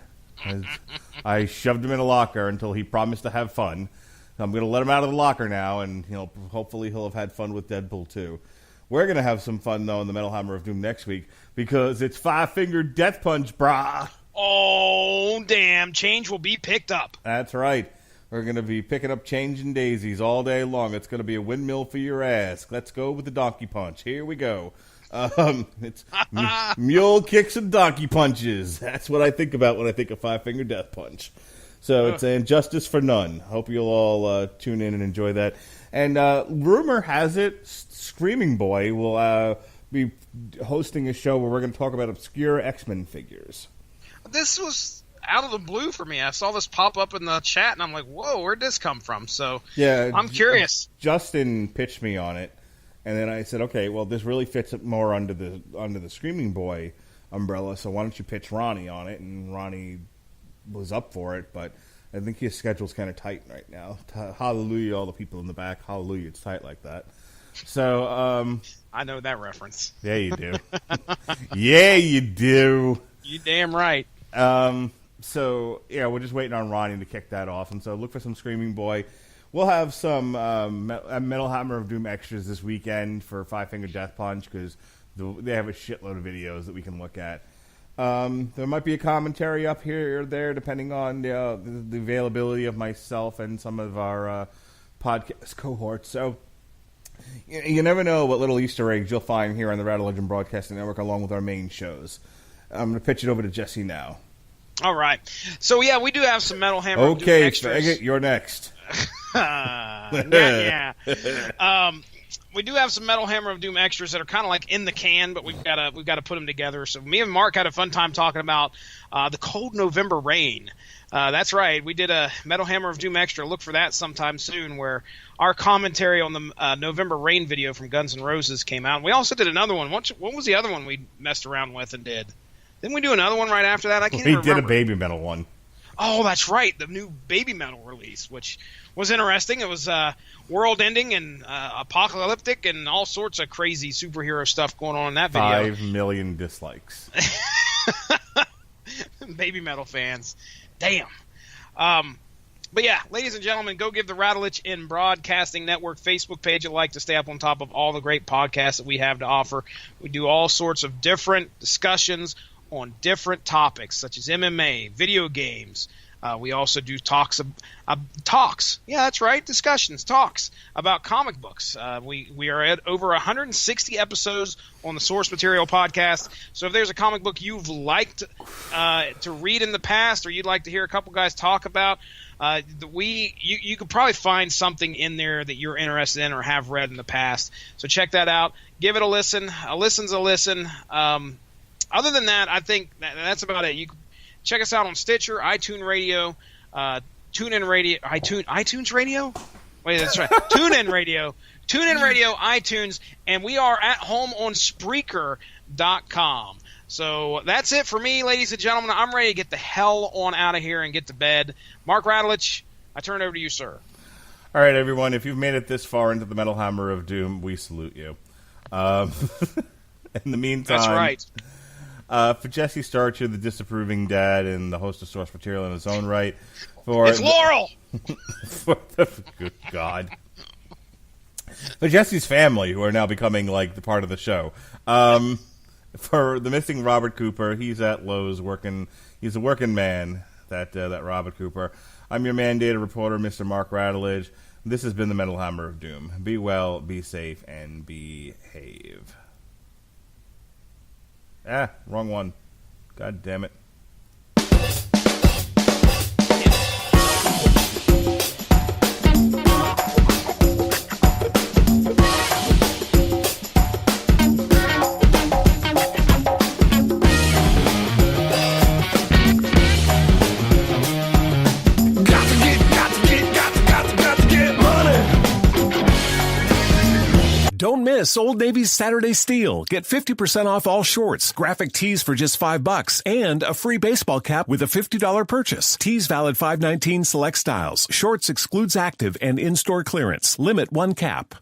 I shoved him in a locker until he promised to have fun. I'm going to let him out of the locker now, and hopefully he'll have had fun with Deadpool 2. We're going to have some fun, though, in the Metal Hammer of Doom next week, because it's Five-Finger Death Punch, brah! Oh, damn. Change will be picked up. That's right. We're going to be picking up change and daisies all day long. It's going to be a windmill for your ass. Let's go with the donkey punch. Here we go. It's mule kicks and donkey punches. That's what I think about when I think of Five-Finger Death Punch. So it's an injustice for none. Hope you'll all tune in and enjoy that. And rumor has it, Screaming Boy will be hosting a show where we're going to talk about obscure X-Men figures. This was out of the blue for me. I saw this pop up in the chat, and I'm like, whoa, where'd this come from? So yeah, I'm curious. Justin pitched me on it, and then I said, okay, well, this really fits more under the Screaming Boy umbrella, so why don't you pitch Ronnie on it? And Ronnie was up for it, but I think his schedule's kind of tight right now. Hallelujah, all the people in the back. Hallelujah, it's tight like that. So, I know that reference. Yeah, you do. Yeah, you do. You damn right. So, yeah, we're just waiting on Ronnie to kick that off. And so look for some Screaming Boy. We'll have some Metal Hammer of Doom extras this weekend for Five-Finger Death Punch, because they have a shitload of videos that we can look at. There might be a commentary up here or there, depending on the availability of myself and some of our podcast cohorts. So you never know what little Easter eggs you'll find here on the Rattlegion Broadcasting Network, along with our main shows. I'm going to pitch it over to Jesse now. All right. So, yeah, we do have some Metal Hammer of Doom extras. Okay, you're next. Yeah. We do have some Metal Hammer of Doom extras that are kind of like in the can, but we've got to put them together. So me and Mark had a fun time talking about the cold November rain. That's right. We did a Metal Hammer of Doom extra. Look for that sometime soon, where our commentary on the November rain video from Guns N' Roses came out. We also did another one. What was the other one we messed around with and did? Didn't we do another one right after that? I can't remember. We did a Baby Metal one. Oh, that's right. The new Baby Metal release, which was interesting. It was world-ending and apocalyptic and all sorts of crazy superhero stuff going on in that video. 5 million dislikes. Baby Metal fans. Damn. But yeah, ladies and gentlemen, go give the Radulich in Broadcasting Network Facebook page a like to stay up on top of all the great podcasts that we have to offer. We do all sorts of different discussions on different topics, such as MMA, video games. We also do talks. Yeah, that's right. Discussions, talks about comic books. We are at over 160 episodes on the Source Material podcast. So if there's a comic book you've liked to read in the past, or you'd like to hear a couple guys talk about, you could probably find something in there that you're interested in or have read in the past. So check that out. Give it a listen. A listen's a listen. Other than that, I think that's about it. You can check us out on Stitcher, iTunes Radio, TuneIn Radio, iTunes Radio? Wait, that's right. TuneIn Radio, iTunes, and we are at home on Spreaker.com. So that's it for me, ladies and gentlemen. I'm ready to get the hell on out of here and get to bed. Mark Radulich, I turn it over to you, sir. All right, everyone. If you've made it this far into the Metal Hammer of Doom, we salute you. In the meantime, that's right. For Jesse Starcher, the disapproving dad and the host of Source Material in his own right. It's Laurel! Good God. For Jesse's family, who are now becoming like the part of the show. For the missing Robert Cooper, he's at Lowe's working. He's a working man, that Robert Cooper. I'm your mandated reporter, Mr. Mark Radulich. This has been the Metal Hammer of Doom. Be well, be safe, and behave. Wrong one. God damn it. Don't miss Old Navy's Saturday Steal. Get 50% off all shorts, graphic tees for just $5, and a free baseball cap with a $50 purchase. Tees valid 5/19 select styles. Shorts excludes active and in-store clearance. Limit 1 cap.